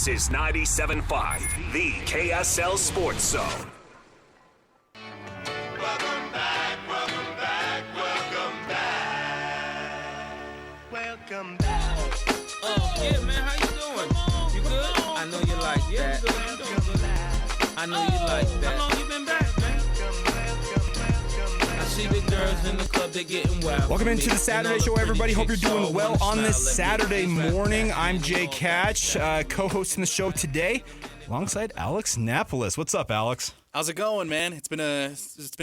is 97.5, the KSL Sports Zone. Welcome back, welcome back, welcome back. Welcome back. Yeah, man, how you doing? You good? I know you like that. I know you like that. How long you been back, man? I see the girls in the club, they getting wild. Welcome into the Saturday Show, everybody. Hope you're doing well on this Saturday morning. I'm Jay Catch, co-hosting the show today alongside Alex Napoles. What's up, Alex? How's it going, man? It's been a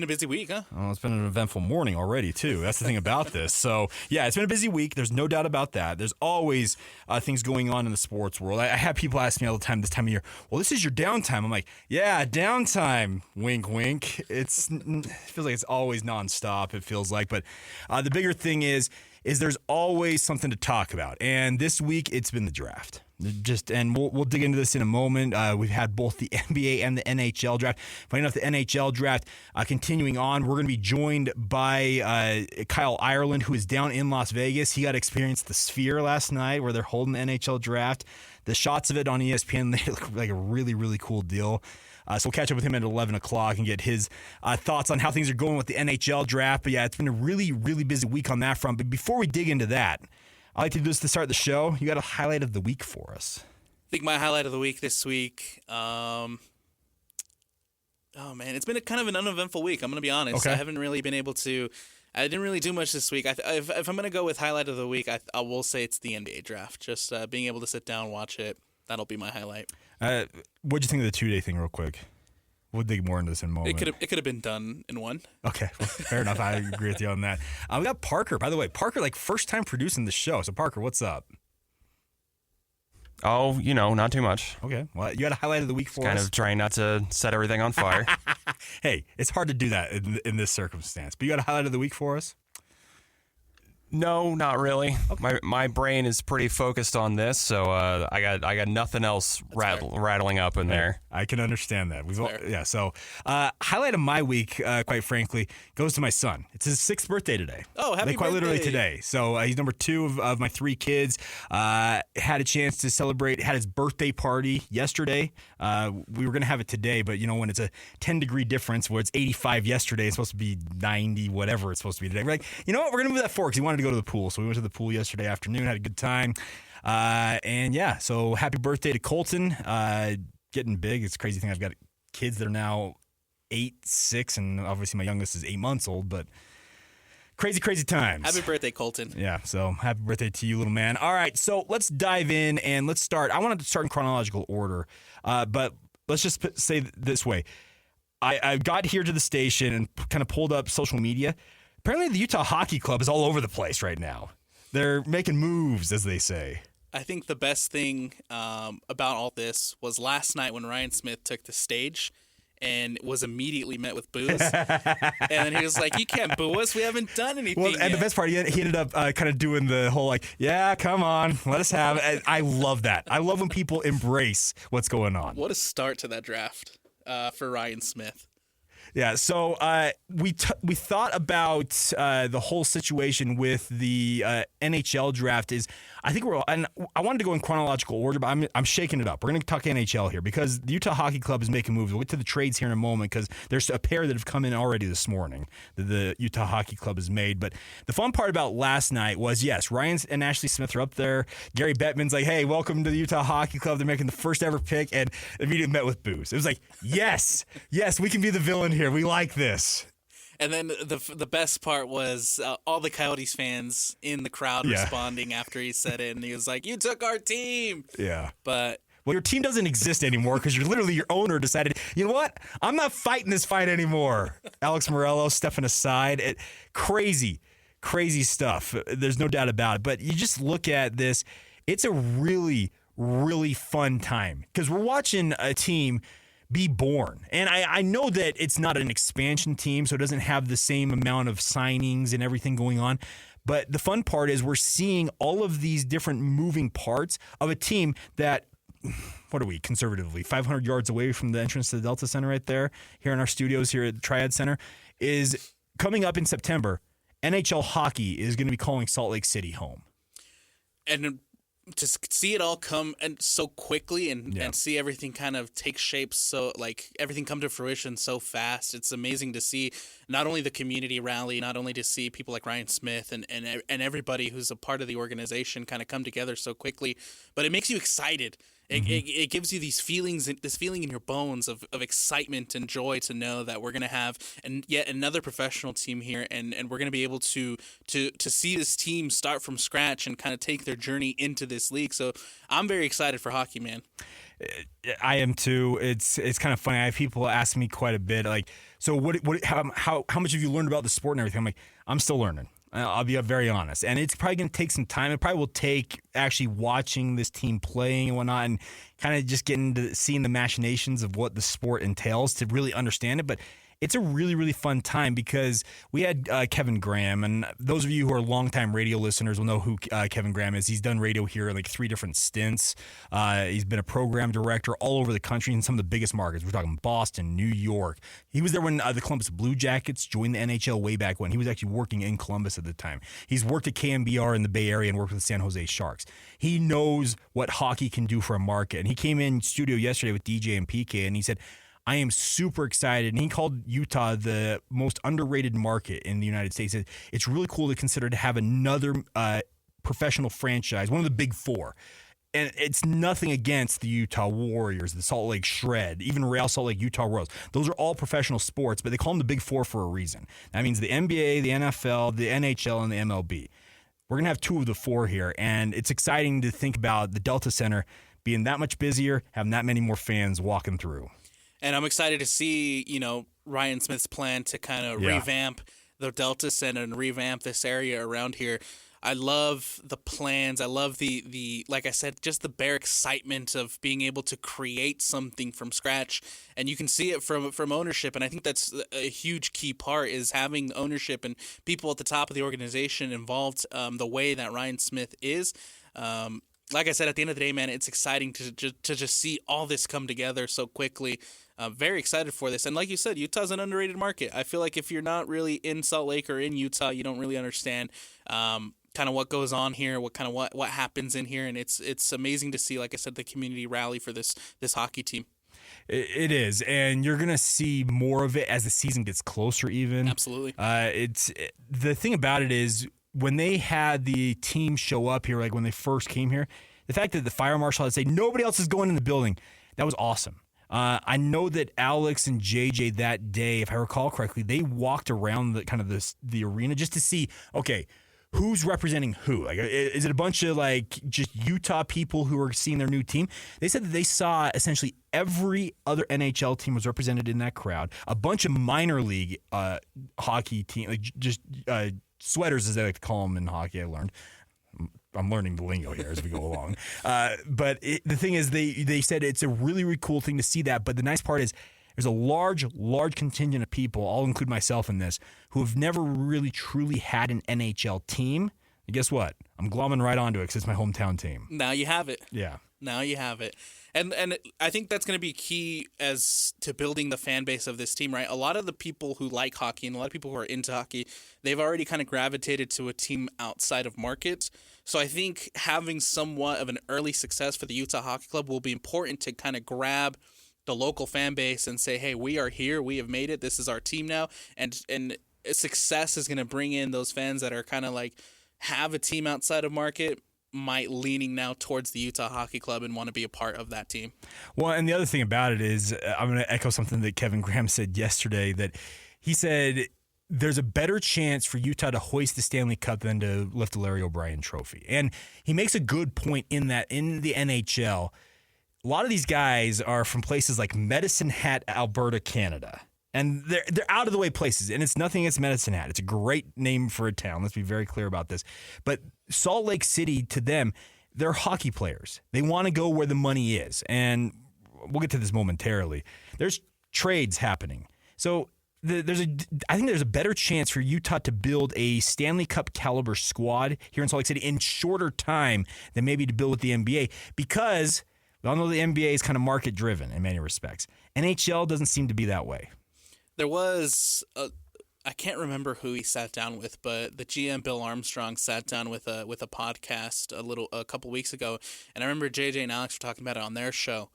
busy week, huh? Oh, it's been an eventful morning already, too. That's the thing about this. So, yeah, it's been a busy week. There's no doubt about that. There's always things going on in the sports world. I have people ask me all the time this time of year, well, this is your downtime. I'm like, yeah, downtime. Wink, wink. It feels like it's always nonstop, it feels like. But the bigger thing is there's always something to talk about. And this week, it's been the draft. And we'll dig into this in a moment. We've had both the NBA and the NHL draft. Funny enough, the NHL draft continuing on. We're going to be joined by Kyle Ireland, who is down in Las Vegas. He got to experience the Sphere last night, where they're holding the NHL draft. The shots of it on ESPN, they look like a really, really cool deal. So we'll catch up with him at 11 o'clock and get his thoughts on how things are going with the NHL draft. But yeah, it's been a really, really busy week on that front. But before we dig into that, I like to do this to start the show. You got a highlight of the week for us. I think my highlight of the week this week, oh man, it's been kind of an uneventful week. I'm going to be honest. Okay. I haven't really been able to. I didn't really do much this week. If I'm going to go with highlight of the week, I will say it's the NBA draft. Just being able to sit down, watch it. That'll be my highlight. What'd you think of the 2-day thing, real quick? We'll dig more into this in a moment. It could have been done in one. Okay, well, fair enough. I agree with you on that. We got Parker, by the way. Parker, first time producing the show. So, Parker, what's up? Oh, not too much. Okay, well, you got a highlight of the week for us? Kind of trying not to set everything on fire. Hey, it's hard to do that in this circumstance. But you got a highlight of the week for us? No, not really. Okay. My brain is pretty focused on this, so I got nothing else rattling up in there. I can understand that. So highlight of my week, quite frankly, goes to my son. It's his 6th birthday today. Oh, happy birthday! Quite literally today. So he's number 2 of my 3 kids. Had a chance to celebrate. Had his birthday party yesterday. We were gonna have it today, but when it's a 10-degree difference, where it's 85 yesterday, it's supposed to be 90, whatever it's supposed to be today. We're like, you know what? We're gonna move that forward because he wanted to go to the pool. So we went to the pool yesterday afternoon, had a good time. So happy birthday to Colton. Getting big. It's a crazy thing. I've got kids that are now 8, 6, and obviously my youngest is 8 months old, but crazy, crazy times. Happy birthday, Colton. Yeah, so happy birthday to you, little man. All right, so let's dive in and let's start. I wanted to start in chronological order, but let's just say this way. I got here to the station and kind of pulled up social media. Apparently the Utah Hockey Club is all over the place right now. They're making moves, as they say. I think the best thing about all this was last night when Ryan Smith took the stage and was immediately met with boos. And he was like, you can't boo us. We haven't done anything yet. The best part, he ended up kind of doing the whole yeah, come on, let us have it. I love that. I love when people embrace what's going on. What a start to that draft for Ryan Smith. Yeah, so we thought about the whole situation with the NHL draft. And I wanted to go in chronological order, but I'm shaking it up. We're going to talk NHL here because the Utah Hockey Club is making moves. We'll get to the trades here in a moment because there's a pair that have come in already this morning that the Utah Hockey Club has made. But the fun part about last night was, yes, Ryan and Ashley Smith are up there. Gary Bettman's like, hey, welcome to the Utah Hockey Club. They're making the first ever pick, and immediately met with boos. It was like, yes, we can be the villain here. We like this. And then the best part was all the Coyotes fans in the crowd responding after he said it, and he was like, you took our team. Yeah. But well, your team doesn't exist anymore because your owner decided, you know what? I'm not fighting this fight anymore. Alex Morello stepping aside. Crazy stuff. There's no doubt about it. But you just look at this. It's a really, really fun time because we're watching a team be born. And I know that it's not an expansion team, so it doesn't have the same amount of signings and everything going on. But the fun part is we're seeing all of these different moving parts of a team that, what are we, conservatively, 500 yards away from the entrance to the Delta Center right there, here in our studios here at the Triad Center, is coming up in September. NHL hockey is going to be calling Salt Lake City home. And see it all come and so quickly and see everything kind of take shape, so like everything come to fruition so fast. It's amazing to see not only the community rally, not only to see people like Ryan Smith and everybody who's a part of the organization kind of come together so quickly, but it makes you excited. It gives you these feelings, this feeling in your bones of excitement and joy to know that we're going to have yet another professional team here, and we're going to be able to see this team start from scratch and kind of take their journey into this league. So I'm very excited for hockey, man. I am too. It's kind of funny. I have people ask me quite a bit, like, so how much have you learned about the sport and everything? I'm like, I'm still learning. I'll be very honest. And it's probably going to take some time. It probably will take actually watching this team playing and whatnot and kind of just getting to seeing the machinations of what the sport entails to really understand it. But it's a really, really fun time because we had Kevin Graham, and those of you who are longtime radio listeners will know who Kevin Graham is. He's done radio here like 3 different stints. He's been a program director all over the country in some of the biggest markets. We're talking Boston, New York. He was there when the Columbus Blue Jackets joined the NHL way back when. He was actually working in Columbus at the time. He's worked at KMBR in the Bay Area and worked with the San Jose Sharks. He knows what hockey can do for a market. And he came in studio yesterday with DJ and PK, and he said, I am super excited. And he called Utah the most underrated market in the United States. It's really cool to consider to have another professional franchise, one of the big 4. And it's nothing against the Utah Warriors, the Salt Lake Shred, even Real Salt Lake Utah Royals. Those are all professional sports, but they call them the big 4 for a reason. That means the NBA, the NFL, the NHL, and the MLB. We're going to have 2 of the 4 here, and it's exciting to think about the Delta Center being that much busier, having that many more fans walking through. And I'm excited to see, Ryan Smith's plan to kind of revamp the Delta Center and revamp this area around here. I love the plans. I love the like I said, just the bare excitement of being able to create something from scratch. And you can see it from ownership. And I think that's a huge key part, is having ownership and people at the top of the organization involved the way that Ryan Smith is. Like I said, at the end of the day, man, it's exciting to just see all this come together so quickly. Very excited for this. And like you said, Utah's an underrated market. I feel like if you're not really in Salt Lake or in Utah, you don't really understand kind of what goes on here, what happens in here. And it's amazing to see, like I said, the community rally for this hockey team. It is, and you're gonna see more of it as the season gets closer. Even absolutely, it's the thing about it is when they had the team show up here, like when they first came here, the fact that the fire marshal had said nobody else is going in the building, that was awesome. I know that Alex and JJ that day, if I recall correctly, they walked around the arena just to see, okay, who's representing who? Like, is it a bunch of like just Utah people who are seeing their new team? They said that they saw essentially every other NHL team was represented in that crowd. A bunch of minor league hockey team, like just sweaters as they like to call them in hockey. I learned. I'm learning the lingo here as we go along. But the thing is, they said it's a really, really cool thing to see that. But the nice part is there's a large contingent of people, I'll include myself in this, who have never really truly had an NHL team. And guess what? I'm glomming right onto it because it's my hometown team. Now you have it. Yeah. Now you have it. And I think that's going to be key as to building the fan base of this team, right? A lot of the people who like hockey and a lot of people who are into hockey, they've already kind of gravitated to a team outside of markets. So I think having somewhat of an early success for the Utah Hockey Club will be important to kind of grab the local fan base and say, hey, we are here. We have made it. This is our team now. And success is going to bring in those fans that are kind of like have a team outside of market, might leaning now towards the Utah Hockey Club and want to be a part of that team. Well, and the other thing about it is I'm going to echo something that Kevin Graham said yesterday, that he said there's a better chance for Utah to hoist the Stanley Cup than to lift the Larry O'Brien trophy. And he makes a good point in that in the NHL, a lot of these guys are from places like Medicine Hat, Alberta, Canada. And they're out of the way places, and it's nothing against Medicine Hat. It's a great name for a town. Let's be very clear about this. But Salt Lake City, to them, they're hockey players. They want to go where the money is, and we'll get to this momentarily. There's trades happening, so I think there's a better chance for Utah to build a Stanley Cup caliber squad here in Salt Lake City in shorter time than maybe to build with the NBA, because we all know the NBA is kind of market driven in many respects. NHL doesn't seem to be that way. There was I can't remember who he sat down with, but the GM Bill Armstrong sat down with a podcast a couple weeks ago, and I remember JJ and Alex were talking about it on their show.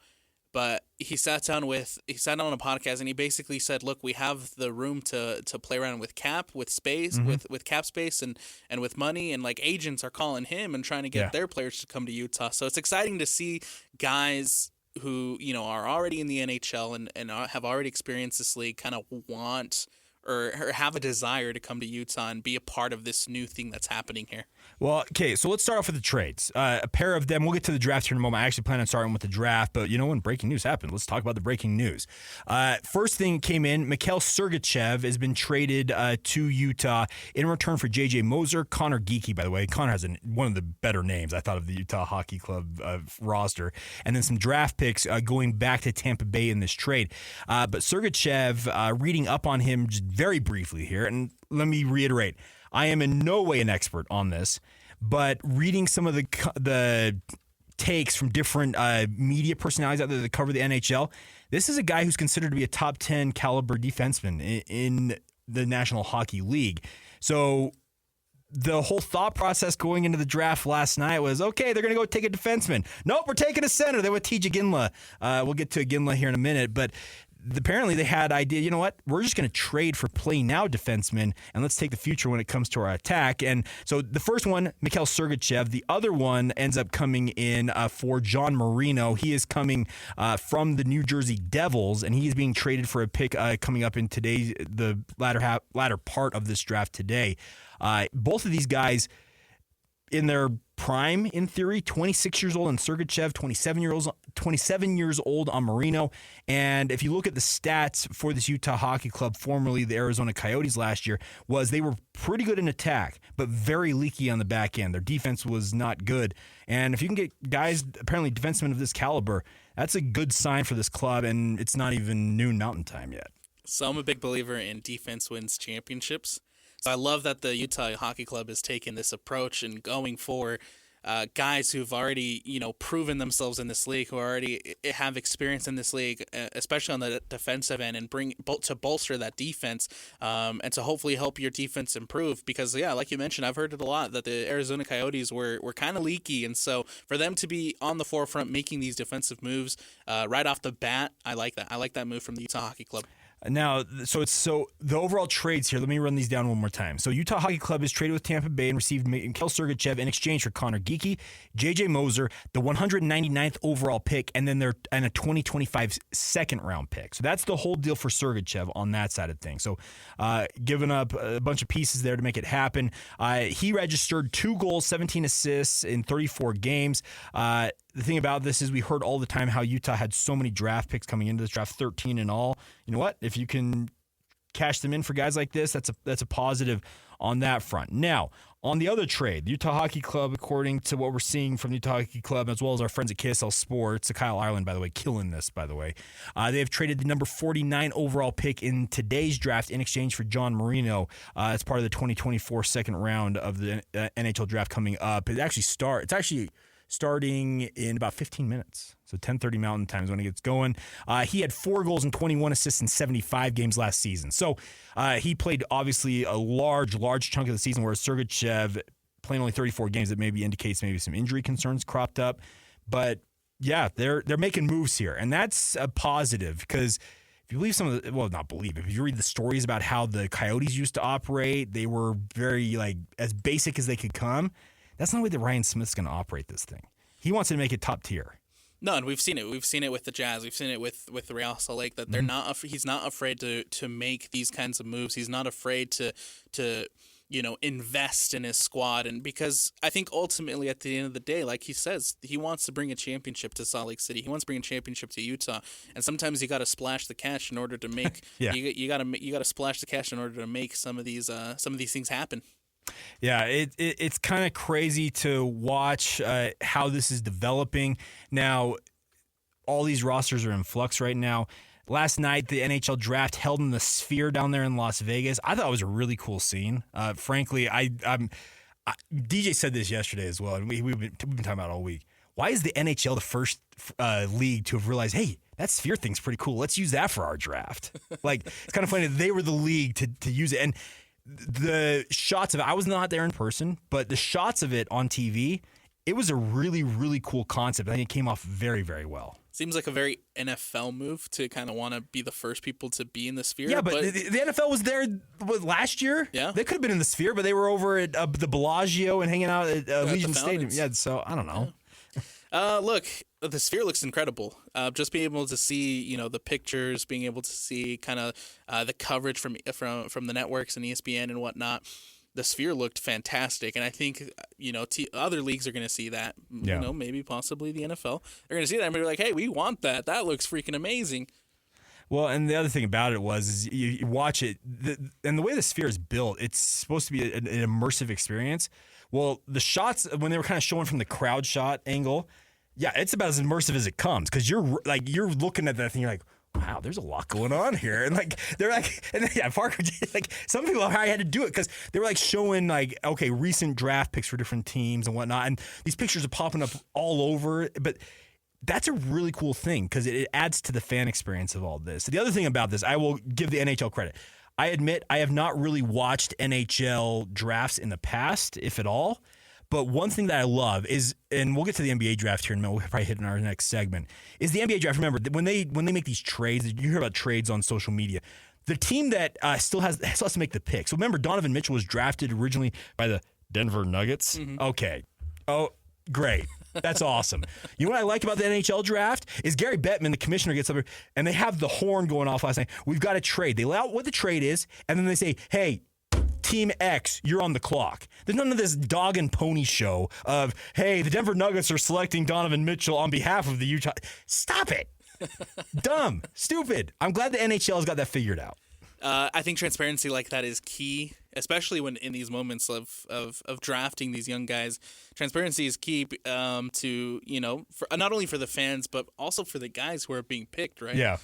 But he sat down on a podcast, and he basically said, "Look, we have the room to play around with cap, with space, with cap space, and with money, and like agents are calling him and trying to get their players to come to Utah. So it's exciting to see guys who are already in the NHL and have already experienced this league kind of want." Or have a desire to come to Utah and be a part of this new thing that's happening here. Well, okay, so let's start off with the trades. A pair of them. We'll get to the draft here in a moment. I actually plan on starting with the draft, but when breaking news happened, let's talk about the breaking news. First thing came in, Mikhail Sergachev has been traded to Utah in return for J.J. Moser, Connor Geekie, by the way. Connor has one of the better names, I thought, of the Utah Hockey Club roster. And then some draft picks going back to Tampa Bay in this trade. But Sergachev, reading up on him just very briefly here, and let me reiterate, I am in no way an expert on this, but reading some of the takes from different media personalities out there that cover the NHL, this is a guy who's considered to be a top 10 caliber defenseman in the National Hockey League. So the whole thought process going into the draft last night was, okay, they're going to go take a defenseman. Nope, we're taking a center. They went Iginla. We'll get to Iginla here in a minute, but apparently they had idea, we're just going to trade for play now defensemen, and let's take the future when it comes to our attack. And so the first one, Mikhail Sergachev. The other one ends up coming in for John Marino. He is coming from the New Jersey Devils, and he is being traded for a pick coming up in the latter part of this draft today. Both of these guys in their prime, in theory, 26 years old on Sergachev, 27 years old on Marino. And if you look at the stats for this Utah Hockey Club, formerly the Arizona Coyotes last year, they were pretty good in attack, but very leaky on the back end. Their defense was not good. And if you can get guys, apparently defensemen of this caliber, that's a good sign for this club, and it's not even noon Mountain Time yet. So I'm a big believer in defense wins championships. So I love that the Utah Hockey Club has taken this approach and going for guys who've already, proven themselves in this league, who already have experience in this league, especially on the defensive end, and to bolster that defense, and to hopefully help your defense improve. Because, like you mentioned, I've heard it a lot that the Arizona Coyotes were kind of leaky, and so for them to be on the forefront making these defensive moves right off the bat, I like that. I like that move from the Utah Hockey Club. Now, so the overall trades here, let me run these down one more time. So Utah Hockey Club is traded with Tampa Bay and received Mikhail Sergachev in exchange for Connor Geekie, J.J. Moser, the 199th overall pick, and then a 2025 second-round pick. So that's the whole deal for Sergachev on that side of things. So giving up a bunch of pieces there to make it happen. He registered 2 goals, 17 assists in 34 games. The thing about this is we heard all the time how Utah had so many draft picks coming into this draft, 13 in all. You know what? If you can cash them in for guys like this, that's a positive on that front. Now, on the other trade, the Utah Hockey Club, according to what we're seeing from the Utah Hockey Club, as well as our friends at KSL Sports, Kyle Ireland, by the way, killing this, by the way. They have traded the number 49 overall pick in today's draft in exchange for John Marino as part of the 2024 second round of the NHL draft coming up. It's actually starting in about 15 minutes. So 10:30 Mountain Time is when it gets going. He had 4 goals and 21 assists in 75 games last season. So he played, obviously, a large chunk of the season, whereas Sergachev playing only 34 games. That maybe indicates some injury concerns cropped up. But, yeah, they're making moves here. And that's a positive because if you believe if you read the stories about how the Coyotes used to operate, they were very, as basic as they could come. That's not the way that Ryan Smith's going to operate this thing. He wants to make it top tier. No, and we've seen it. We've seen it with the Jazz. We've seen it with the Real Salt Lake that they're not. He's not afraid to make these kinds of moves. He's not afraid to invest in his squad, and because I think ultimately at the end of the day, like he says, he wants to bring a championship to Salt Lake City. He wants to bring a championship to Utah, and sometimes you got to splash the cash in order to make. You got to splash the cash in order to make some of these things happen. Yeah, it's kind of crazy to watch how this is developing. Now, all these rosters are in flux right now. Last night, the NHL draft held in the Sphere down there in Las Vegas. I thought it was a really cool scene. Frankly, DJ said this yesterday as well, and we've been talking about it all week. Why is the NHL the first league to have realized, hey, that sphere thing's pretty cool. Let's use that for our draft. Like, it's kind of funny that they were the league to use it. And the shots of it, I was not there in person, but the shots of it on TV, it was a really, really cool concept. I think it came off very, very well. Seems like a very NFL move to kind of want to be the first people to be in the sphere. Yeah, but the NFL was there last year. Yeah. They could have been in the sphere, but they were over at the Bellagio and hanging out at Legion Stadium. Fountains. Yeah, so I don't know. Look, the sphere looks incredible. Just being able to see, the pictures, being able to see kind of the coverage from the networks and ESPN and whatnot. The sphere looked fantastic, and I think other leagues are going to see that. Yeah. Maybe possibly the NFL. They're going to see that and be like, "Hey, we want that. That looks freaking amazing." Well, and the other thing about it is you watch it, and the way the sphere is built, it's supposed to be an immersive experience. Well, the shots when they were kind of showing from the crowd shot angle, yeah, it's about as immersive as it comes because you're looking at that thing, you're like, wow, there's a lot going on here. And Parker, some people probably had to do it because they were showing recent draft picks for different teams and whatnot. And these pictures are popping up all over. But that's a really cool thing because it adds to the fan experience of all this. So the other thing about this, I will give the NHL credit. I admit I have not really watched NHL drafts in the past, if at all. But one thing that I love is, and we'll get to the NBA draft here in a minute, we'll probably hit in our next segment, is the NBA draft. Remember, when they make these trades, you hear about trades on social media, the team that still has to make the pick. So remember, Donovan Mitchell was drafted originally by the Denver Nuggets. Mm-hmm. Okay. Oh, great. That's awesome. You know what I like about the NHL draft is Gary Bettman, the commissioner, gets up here, and they have the horn going off last night. We've got a trade. They lay out what the trade is, and then they say, hey, Team X, you're on the clock. There's none of this dog and pony show of, hey, the Denver Nuggets are selecting Donovan Mitchell on behalf of the Utah. Stop it. Dumb. Stupid. I'm glad the NHL has got that figured out. I think transparency like that is key, especially when in these moments of drafting these young guys. Transparency is key to, for, not only for the fans, but also for the guys who are being picked, right? Yeah.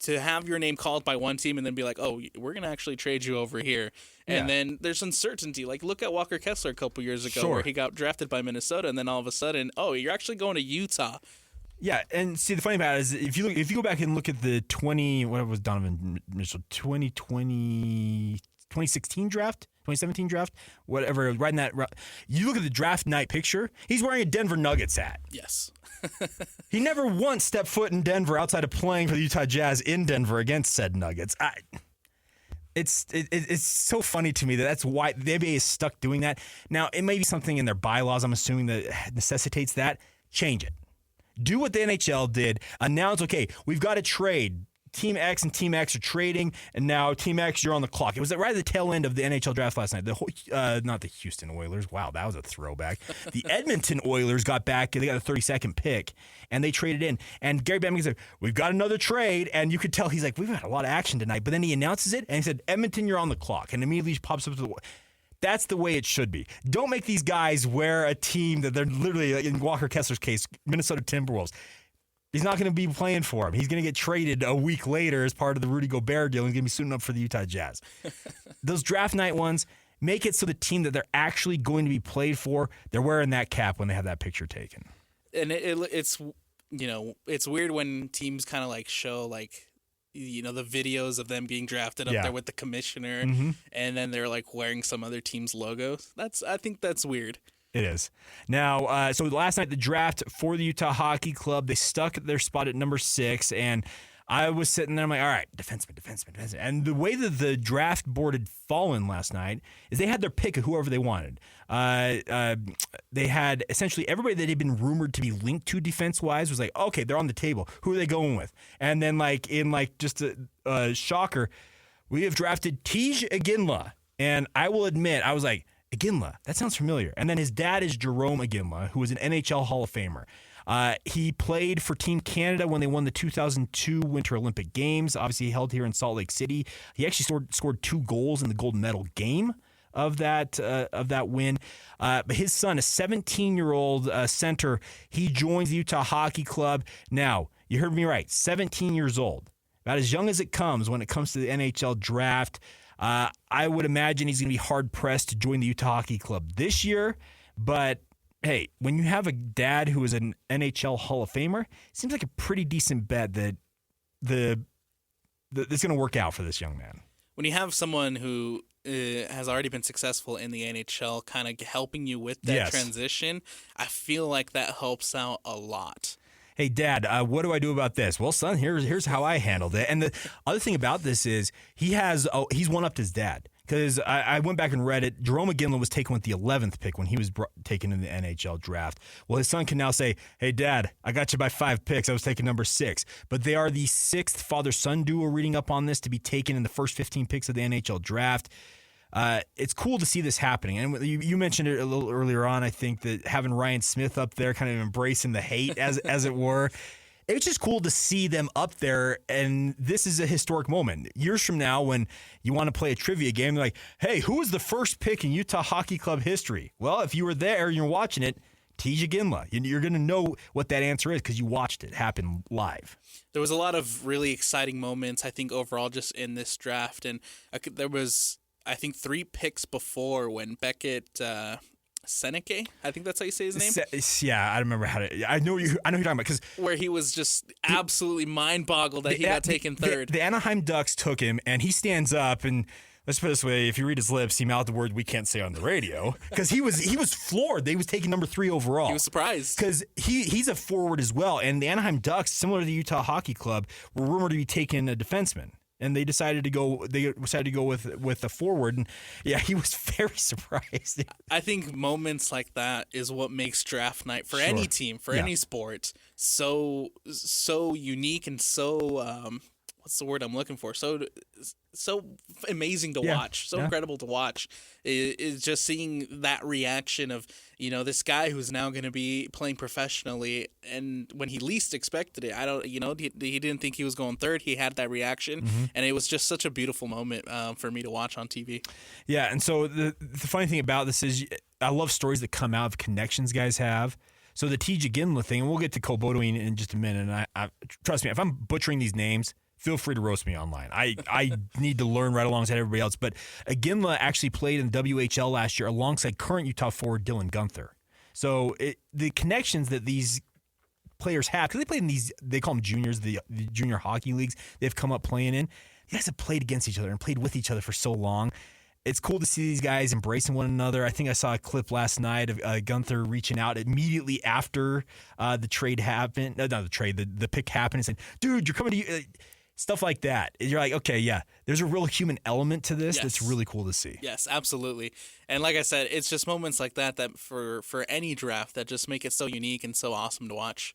To have your name called by one team and then be like, oh, we're going to actually trade you over here. And then there's uncertainty. Like, look at Walker Kessler a couple years ago where he got drafted by Minnesota, and then all of a sudden, oh, you're actually going to Utah. Yeah, and see, the funny about it is if you go back and look at the 2016 draft, 2017 draft, whatever, right in that, you look at the draft night picture, he's wearing a Denver Nuggets hat. Yes. He never once stepped foot in Denver outside of playing for the Utah Jazz in Denver against said Nuggets. It's so funny to me that's why the NBA is stuck doing that. Now, it may be something in their bylaws, I'm assuming, that necessitates that. Change it. Do what the NHL did. Announce, okay, we've got to trade. Team X and Team X are trading, and now Team X, you're on the clock. It was right at the tail end of the NHL draft last night. Not the Houston Oilers. Wow, that was a throwback. The Edmonton Oilers got back, and they got a 32nd pick, and they traded in. And Gary Bettman said, we've got another trade, and you could tell he's like, we've had a lot of action tonight. But then he announces it, and he said, Edmonton, you're on the clock, and immediately pops up to the. That's the way it should be. Don't make these guys wear a team that they're literally, in Walker Kessler's case, Minnesota Timberwolves. He's not going to be playing for him. He's going to get traded a week later as part of the Rudy Gobert deal. He's going to be suiting up for the Utah Jazz. Those draft night ones, make it so the team that they're actually going to be played for, they're wearing that cap when they have that picture taken. And it's weird when teams kind of show the videos of them being drafted up there with the commissioner, and then they're wearing some other team's logo. I think that's weird. It is. Now, so last night, the draft for the Utah Hockey Club, they stuck their spot at number 6, and I was sitting there, I'm like, all right, defenseman. And the way that the draft board had fallen last night is they had their pick of whoever they wanted. They had essentially everybody that had been rumored to be linked to defense-wise was like, okay, they're on the table. Who are they going with? And then just a shocker, we have drafted Iginla. And I will admit, I was like, Iginla, that sounds familiar. And then his dad is Jerome Iginla, who was an NHL Hall of Famer. He played for Team Canada when they won the 2002 Winter Olympic Games. Obviously, he held here in Salt Lake City. He actually scored 2 goals in the gold medal game of that win. But his son, a 17-year-old center, he joins the Utah Hockey Club. Now, you heard me right, 17 years old. About as young as it comes when it comes to the NHL draft. I would imagine he's going to be hard-pressed to join the Utah Hockey Club this year, but hey, when you have a dad who is an NHL Hall of Famer, it seems like a pretty decent bet that it's going to work out for this young man. When you have someone who has already been successful in the NHL kind of helping you with that transition, I feel like that helps out a lot. Hey, Dad, what do I do about this? Well, son, here's how I handled it. And the other thing about this is he's one-upped his dad. Because I went back and read it. Jarome Iginla was taken with the 11th pick when he was taken in the NHL draft. Well, his son can now say, hey, Dad, I got you by 5 picks. I was taking number 6. But they are the 6th father-son duo reading up on this to be taken in the first 15 picks of the NHL draft. It's cool to see this happening. And you mentioned it a little earlier on, I think, that having Ryan Smith up there kind of embracing the hate, as it were. It's just cool to see them up there, and this is a historic moment. Years from now, when you want to play a trivia game, they're like, hey, who was the first pick in Utah Hockey Club history? Well, if you were there and you're watching it, Iginla. You're going to know what that answer is because you watched it happen live. There was a lot of really exciting moments, I think, overall just in this draft, and there was, I think, 3 picks before when Beckett Seneke, I think that's how you say his name. Yeah, I remember how to. I know you're talking about because where he was just absolutely mind-boggled that he got taken third. The Anaheim Ducks took him, and he stands up and. Let's put it this way: if you read his lips, he mouthed the word we can't say on the radio because he was floored. They was taking number 3 overall. He was surprised because he's a forward as well, and the Anaheim Ducks, similar to the Utah Hockey Club, were rumored to be taking a defenseman. And they decided to go. They decided to go with a forward, and yeah, he was very surprised. I think moments like that is what makes draft night for any team, for any sport, so unique and so what's the word I'm looking for? So amazing to watch, so incredible to watch. Is just seeing that reaction of this guy who's now going to be playing professionally, and when he least expected it, he didn't think he was going third. He had that reaction, and it was just such a beautiful moment for me to watch on TV. Yeah, and so the funny thing about this is I love stories that come out of connections guys have. So the Iginla thing, and we'll get to Beaudoin in just a minute. And I trust me, if I'm butchering these names, feel free to roast me online. I need to learn right alongside everybody else. But Iginla actually played in the WHL last year alongside current Utah forward Dylan Gunther. So the connections that these players have, because they played in these, they call them juniors, the junior hockey leagues they've come up playing in. You guys have played against each other and played with each other for so long. It's cool to see these guys embracing one another. I think I saw a clip last night of Gunther reaching out immediately after the trade happened. No, not the trade, the pick happened and saying, dude, you're coming to stuff like that. You're like, okay, yeah, there's a real human element to this that's really cool to see. Yes, absolutely. And like I said, it's just moments like that for any draft that just make it so unique and so awesome to watch.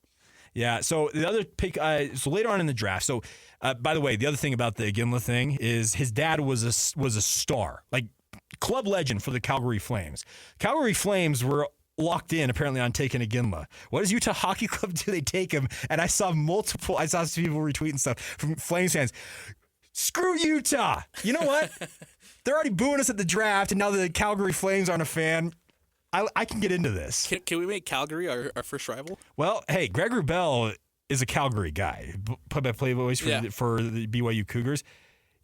Yeah, so the other pick, so later on in the draft, so by the way, the other thing about the Iginla thing is his dad was a star, like club legend for the Calgary Flames. Calgary Flames were locked in apparently on taking Iginla. What does Utah Hockey Club do? They take him, and I saw some people retweeting stuff from Flames fans. Screw Utah. You know what? They're already booing us at the draft, and now the Calgary Flames aren't a fan. I can get into this. Can we make Calgary our first rival? Well, hey, Greg Wrubell is a Calgary guy, play-by-play voice for the BYU Cougars.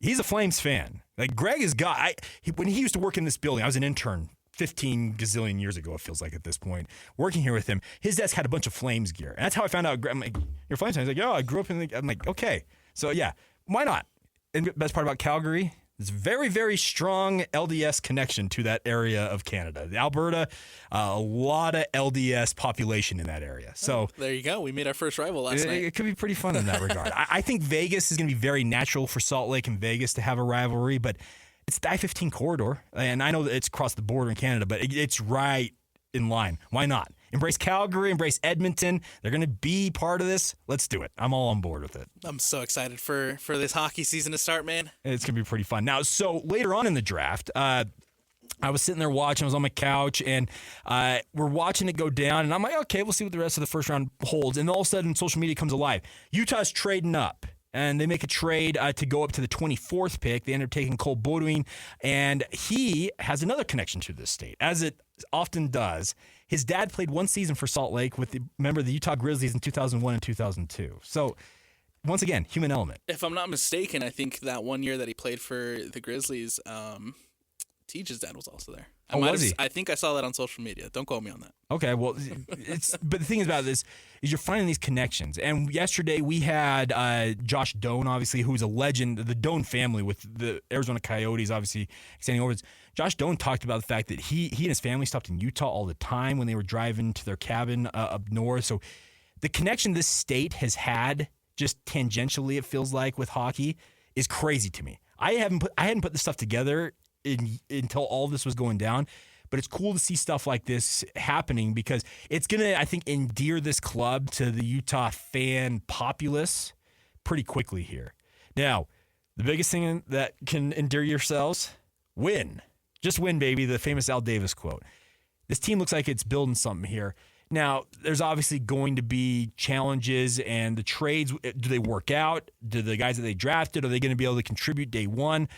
He's a Flames fan. Like Greg is when he used to work in this building, I was an intern 15 gazillion years ago, it feels like at this point, working here with him. His desk had a bunch of Flames gear. And that's how I found out. I'm like, you're Flames fan? He's like, yo, I grew up in I'm like, okay. So yeah, why not? And the best part about Calgary, there's a very, very strong LDS connection to that area of Canada. Alberta, a lot of LDS population in that area. So there you go. We made our first rival last night. It could be pretty fun in that regard. I think Vegas is going to be very natural for Salt Lake and Vegas to have a rivalry, but it's the I-15 corridor, and I know that it's across the border in Canada, but it's right in line. Why not? Embrace Calgary, embrace Edmonton. They're going to be part of this. Let's do it. I'm all on board with it. I'm so excited for this hockey season to start, man. It's going to be pretty fun. Now, so later on in the draft, I was sitting there watching. I was on my couch, and we're watching it go down, and I'm like, okay, we'll see what the rest of the first round holds. And all of a sudden, social media comes alive. Utah's trading up. And they make a trade to go up to the 24th pick. They end up taking Cole Beaudoin, and he has another connection to this state, as it often does. His dad played one season for Salt Lake with the Utah Grizzlies in 2001 and 2002. So, once again, human element. If I'm not mistaken, I think that one year that he played for the Grizzlies, Teach's dad was also there. Was he? I think I saw that on social media. Don't quote me on that. Okay, well, but the thing is about this is you're finding these connections. And yesterday we had Josh Doan, obviously, who's a legend, the Doan family with the Arizona Coyotes, obviously extending over. Josh Doan talked about the fact that he and his family stopped in Utah all the time when they were driving to their cabin up north. So the connection this state has had, just tangentially, it feels like, with hockey, is crazy to me. I hadn't put this stuff together until all this was going down. But it's cool to see stuff like this happening because it's going to, I think, endear this club to the Utah fan populace pretty quickly here. Now, the biggest thing that can endear yourselves, win. Just win, baby, the famous Al Davis quote. This team looks like it's building something here. Now, there's obviously going to be challenges, and the trades, do they work out? Do the guys that they drafted, are they going to be able to contribute day one?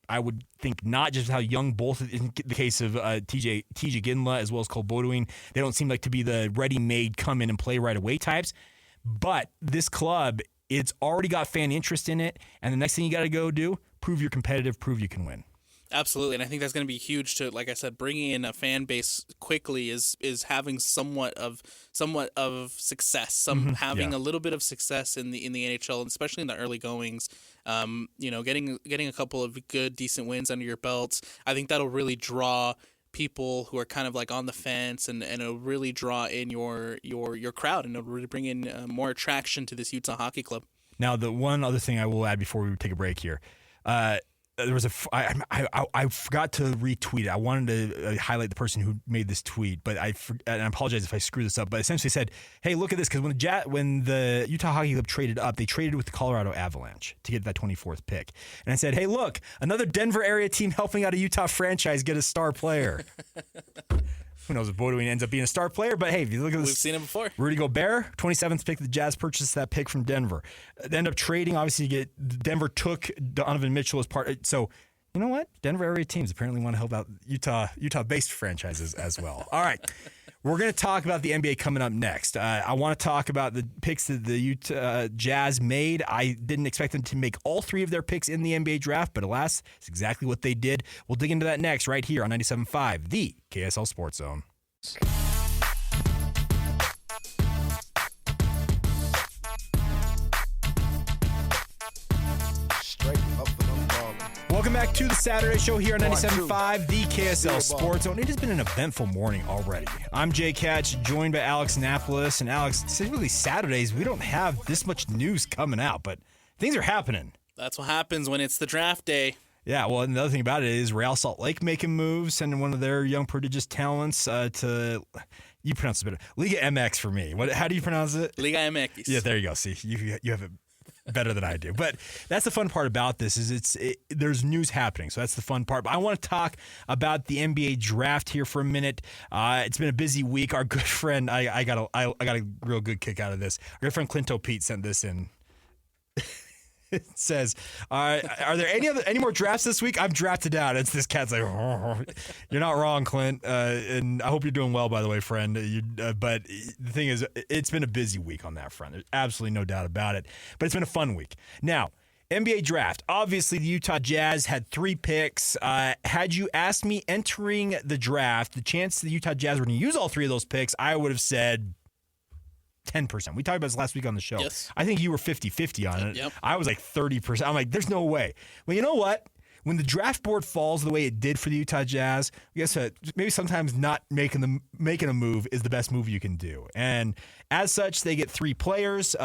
I would think not, just how young both, in the case of TJ Iginla as well as Cole Beaudoin, they don't seem like to be the ready-made come in and play right away types. But this club, it's already got fan interest in it, and the next thing you got to go do, prove you're competitive, prove you can win. Absolutely, and I think that's going to be huge to, like I said, bringing in a fan base quickly is having somewhat of success, having a little bit of success in the NHL, and especially in the early goings. Getting a couple of good, decent wins under your belts. I think that'll really draw people who are kind of like on the fence, and it'll really draw in your crowd, and it'll really bring in more attraction to this Utah Hockey Club. Now, the one other thing I will add before we take a break here. There was I forgot to retweet it. I wanted to highlight the person who made this tweet, but and I apologize if I screw this up. But essentially said, "Hey, look at this," because when the Utah Hockey Club traded up, they traded with the Colorado Avalanche to get that 24th pick. And I said, "Hey, look, another Denver area team helping out a Utah franchise get a star player." Who knows if Beaudoin ends up being a star player, but hey, if you look at this. We've seen him before. Rudy Gobert, 27th pick, the Jazz purchased that pick from Denver. They end up trading, obviously, Denver took Donovan Mitchell as part. So, you know what? Denver area teams apparently want to help out Utah-based franchises as well. All right. We're going to talk about the NBA coming up next. I want to talk about the picks that the Utah Jazz made. I didn't expect them to make all three of their picks in the NBA draft, but alas, it's exactly what they did. We'll dig into that next right here on 97.5, the KSL Sports Zone. Welcome back to the Saturday show here on 97.5, the KSL Sports Zone. It has been an eventful morning already. I'm Jay Catch, joined by Alex Napoles. And Alex, typically Saturdays, we don't have this much news coming out, but things are happening. That's what happens when it's the draft day. Yeah, well, and the other thing about it is Real Salt Lake making moves, sending one of their young prodigious talents to, you pronounce it better, Liga MX for me. How do you pronounce it? Liga MX. Yeah, there you go. See, you have it better than I do. But that's the fun part about this is there's news happening. So that's the fun part. But I want to talk about the NBA draft here for a minute. It's been a busy week. Our good friend, I got a real good kick out of this. Our good friend Clinto Pete sent this in. It says, are there any more drafts this week? I'm drafted out. It's this cat's like, oh. You're not wrong, Clint. And I hope you're doing well, by the way, friend. But the thing is, it's been a busy week on that front. There's absolutely no doubt about it. But it's been a fun week. Now, NBA draft. Obviously, the Utah Jazz had 3 picks. Had you asked me entering the draft, the chance the Utah Jazz were going to use all 3 of those picks, I would have said 10%. We talked about this last week on the show. Yes. I think you were 50-50 on it. Yep. I was like 30%. I'm like, there's no way. Well, you know what? When the draft board falls the way it did for the Utah Jazz, I guess maybe sometimes not making a move is the best move you can do. And as such, they get 3 players.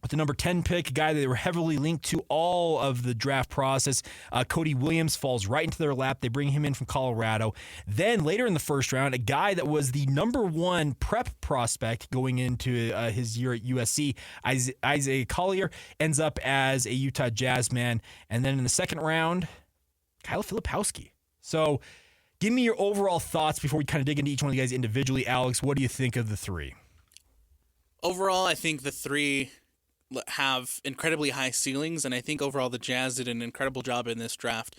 With the number 10 pick, a guy that they were heavily linked to all of the draft process, Cody Williams falls right into their lap. They bring him in from Colorado. Then later in the first round, a guy that was the number 1 prep prospect going into his year at USC, Isaiah Collier, ends up as a Utah Jazz man. And then in the second round, Kyle Filipowski. So give me your overall thoughts before we kind of dig into each one of the guys individually. Alex, what do you think of the 3? Overall, I think the 3 have incredibly high ceilings, and I think overall the Jazz did an incredible job in this draft,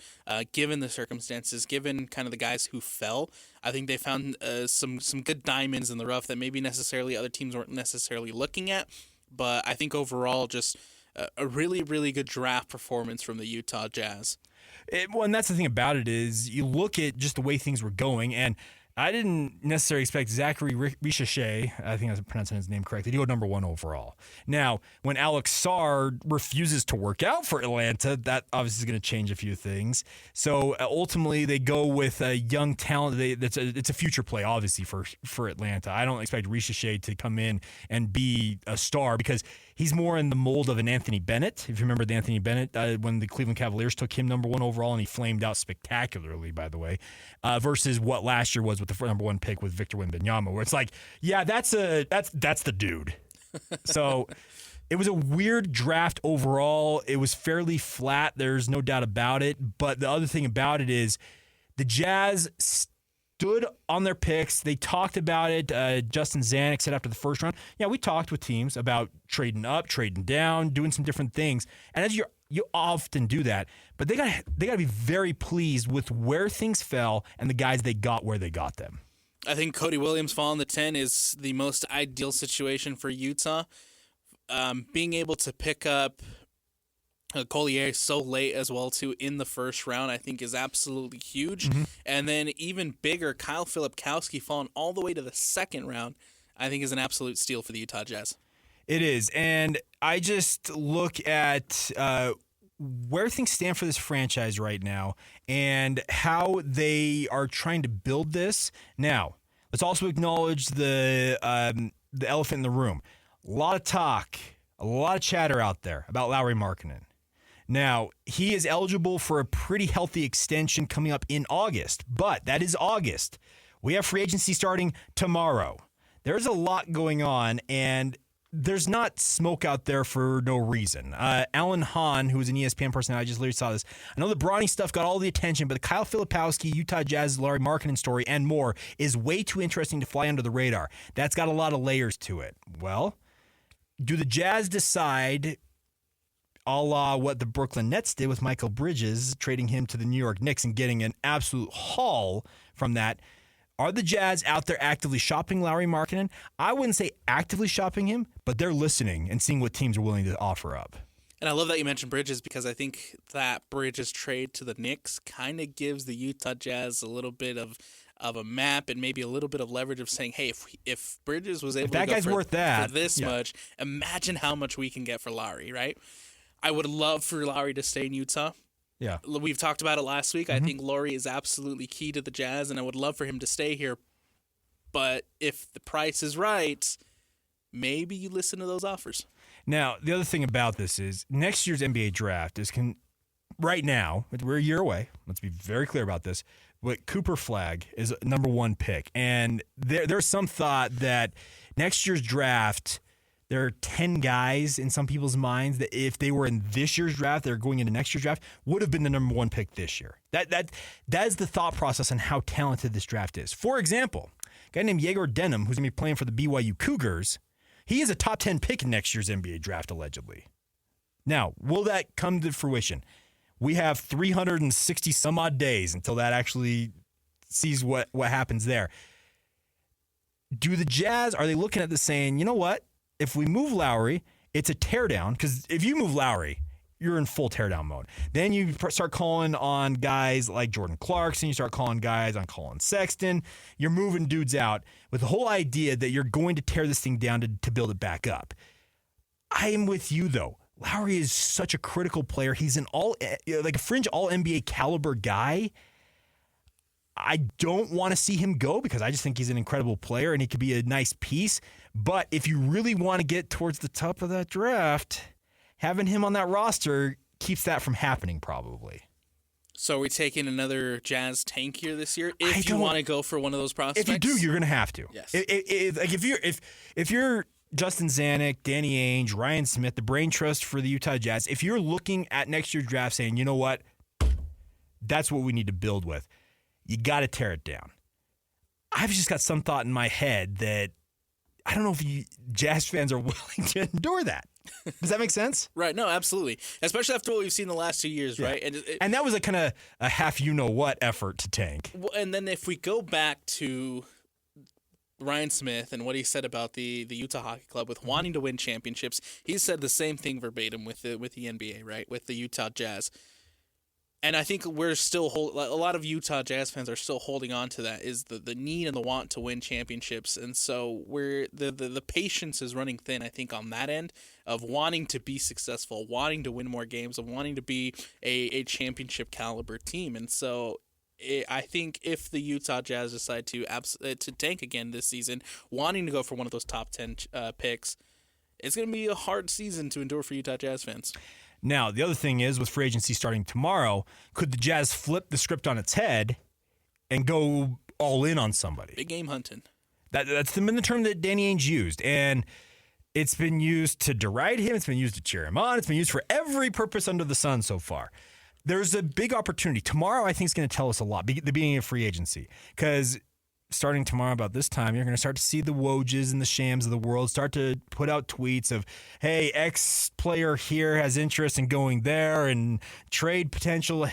given the circumstances, given kind of the guys who fell. I think they found some good diamonds in the rough that maybe necessarily other teams weren't necessarily looking at, but I think overall just a really, really good draft performance from the Utah Jazz. Well, and that's the thing about it is you look at just the way things were going, and I didn't necessarily expect Zachary Richelet, I think I'm pronouncing his name correctly, to go number 1 overall. Now, when Alex Sard refuses to work out for Atlanta, that obviously is going to change a few things. So ultimately, they go with a young talent. It's a future play, obviously, for Atlanta. I don't expect Richelet to come in and be a star because he's more in the mold of an Anthony Bennett. If you remember the Anthony Bennett, when the Cleveland Cavaliers took him number 1 overall, and he flamed out spectacularly, by the way, versus what last year was with the number 1 pick with Victor Wembanyama, where it's like, yeah, that's the dude. So it was a weird draft overall. It was fairly flat. There's no doubt about it. But the other thing about it is the Jazz stood on their picks. They talked about it. Justin Zanuck said after the first round, yeah, we talked with teams about trading up, trading down, doing some different things. And as you often do that, but they got to be very pleased with where things fell and the guys they got where they got them. I think Cody Williams falling to 10 is the most ideal situation for Utah. Being able to pick up Collier so late as well too in the first round, I think is absolutely huge. Mm-hmm. And then even bigger, Kyle Filipkowski falling all the way to the second round, I think is an absolute steal for the Utah Jazz. It is, and I just look at where things stand for this franchise right now and how they are trying to build this. Now, let's also acknowledge the elephant in the room. A lot of talk, a lot of chatter out there about Lauri Markkanen. Now, he is eligible for a pretty healthy extension coming up in August, but that is August. We have free agency starting tomorrow. There's a lot going on, and there's not smoke out there for no reason. Alan Hahn, who is an ESPN personality, I just literally saw this. I know the Bronny stuff got all the attention, but the Kyle Filipowski, Utah Jazz, Lauri Markkanen story and more is way too interesting to fly under the radar. That's got a lot of layers to it. Well, do the Jazz decide, a la what the Brooklyn Nets did with Michael Bridges, trading him to the New York Knicks and getting an absolute haul from that? Are the Jazz out there actively shopping Lauri Markkanen? I wouldn't say actively shopping him, but they're listening and seeing what teams are willing to offer up. And I love that you mentioned Bridges because I think that Bridges trade to the Knicks kind of gives the Utah Jazz a little bit of a map and maybe a little bit of leverage of saying, hey, if Bridges was able to go for this much, imagine how much we can get for Lauri, right? I would love for Lauri to stay in Utah. Yeah, we've talked about it last week. I think Lauri is absolutely key to the Jazz, and I would love for him to stay here. But if the price is right, maybe you listen to those offers. Now, the other thing about this is next year's NBA draft is right now, we're a year away. Let's be very clear about this. But Cooper Flagg is number 1 pick, and there's some thought that next year's draft, there are 10 guys in some people's minds that if they were in this year's draft, they're going into next year's draft, would have been the number 1 pick this year. That is the thought process on how talented this draft is. For example, a guy named Yegor Denham, who's going to be playing for the BYU Cougars, he is a top 10 pick in next year's NBA draft, allegedly. Now, will that come to fruition? We have 360 some odd days until that actually sees what happens there. Do the Jazz, are they looking at this saying, you know what? If we move Lauri, it's a teardown, because if you move Lauri, you're in full teardown mode. Then you start calling on guys like Jordan Clarkson. You start calling guys on Colin Sexton. You're moving dudes out with the whole idea that you're going to tear this thing down to build it back up. I am with you, though. Lauri is such a critical player. He's a fringe all-NBA caliber guy. I don't want to see him go because I just think he's an incredible player and he could be a nice piece. But if you really want to get towards the top of that draft, having him on that roster keeps that from happening probably. So are we taking another Jazz tank here this year? If you want to go for one of those prospects? If you do, you're going to have to. Yes. If you're Justin Zanuck, Danny Ainge, Ryan Smith, the brain trust for the Utah Jazz, if you're looking at next year's draft saying, you know what, that's what we need to build with, you got to tear it down. I've just got some thought in my head that I don't know if Jazz fans are willing to endure that. Does that make sense? Right. No, absolutely. Especially after what we've seen the last 2 years, right? And that was a kind of a half you-know-what effort to tank. Well, and then if we go back to Ryan Smith and what he said about the Utah Hockey Club with wanting to win championships, he said the same thing verbatim with the NBA, right? With the Utah Jazz. And I think we're still a lot of Utah Jazz fans are still holding on to that, is the need and the want to win championships. And so the patience is running thin, I think, on that end of wanting to be successful, wanting to win more games, and wanting to be a championship caliber team. And so I think if the Utah Jazz decide to tank again this season, wanting to go for one of those top 10 picks, it's going to be a hard season to endure for Utah Jazz fans. Now, the other thing is, with free agency starting tomorrow, could the Jazz flip the script on its head and go all in on somebody? Big game hunting. That's been the term that Danny Ainge used, and it's been used to deride him. It's been used to cheer him on. It's been used for every purpose under the sun so far. There's a big opportunity. Tomorrow, I think, is going to tell us a lot, the beginning of free agency, because starting tomorrow about this time, you're going to start to see the Wojs and the Shams of the world start to put out tweets of, hey, X player here has interest in going there and trade potential.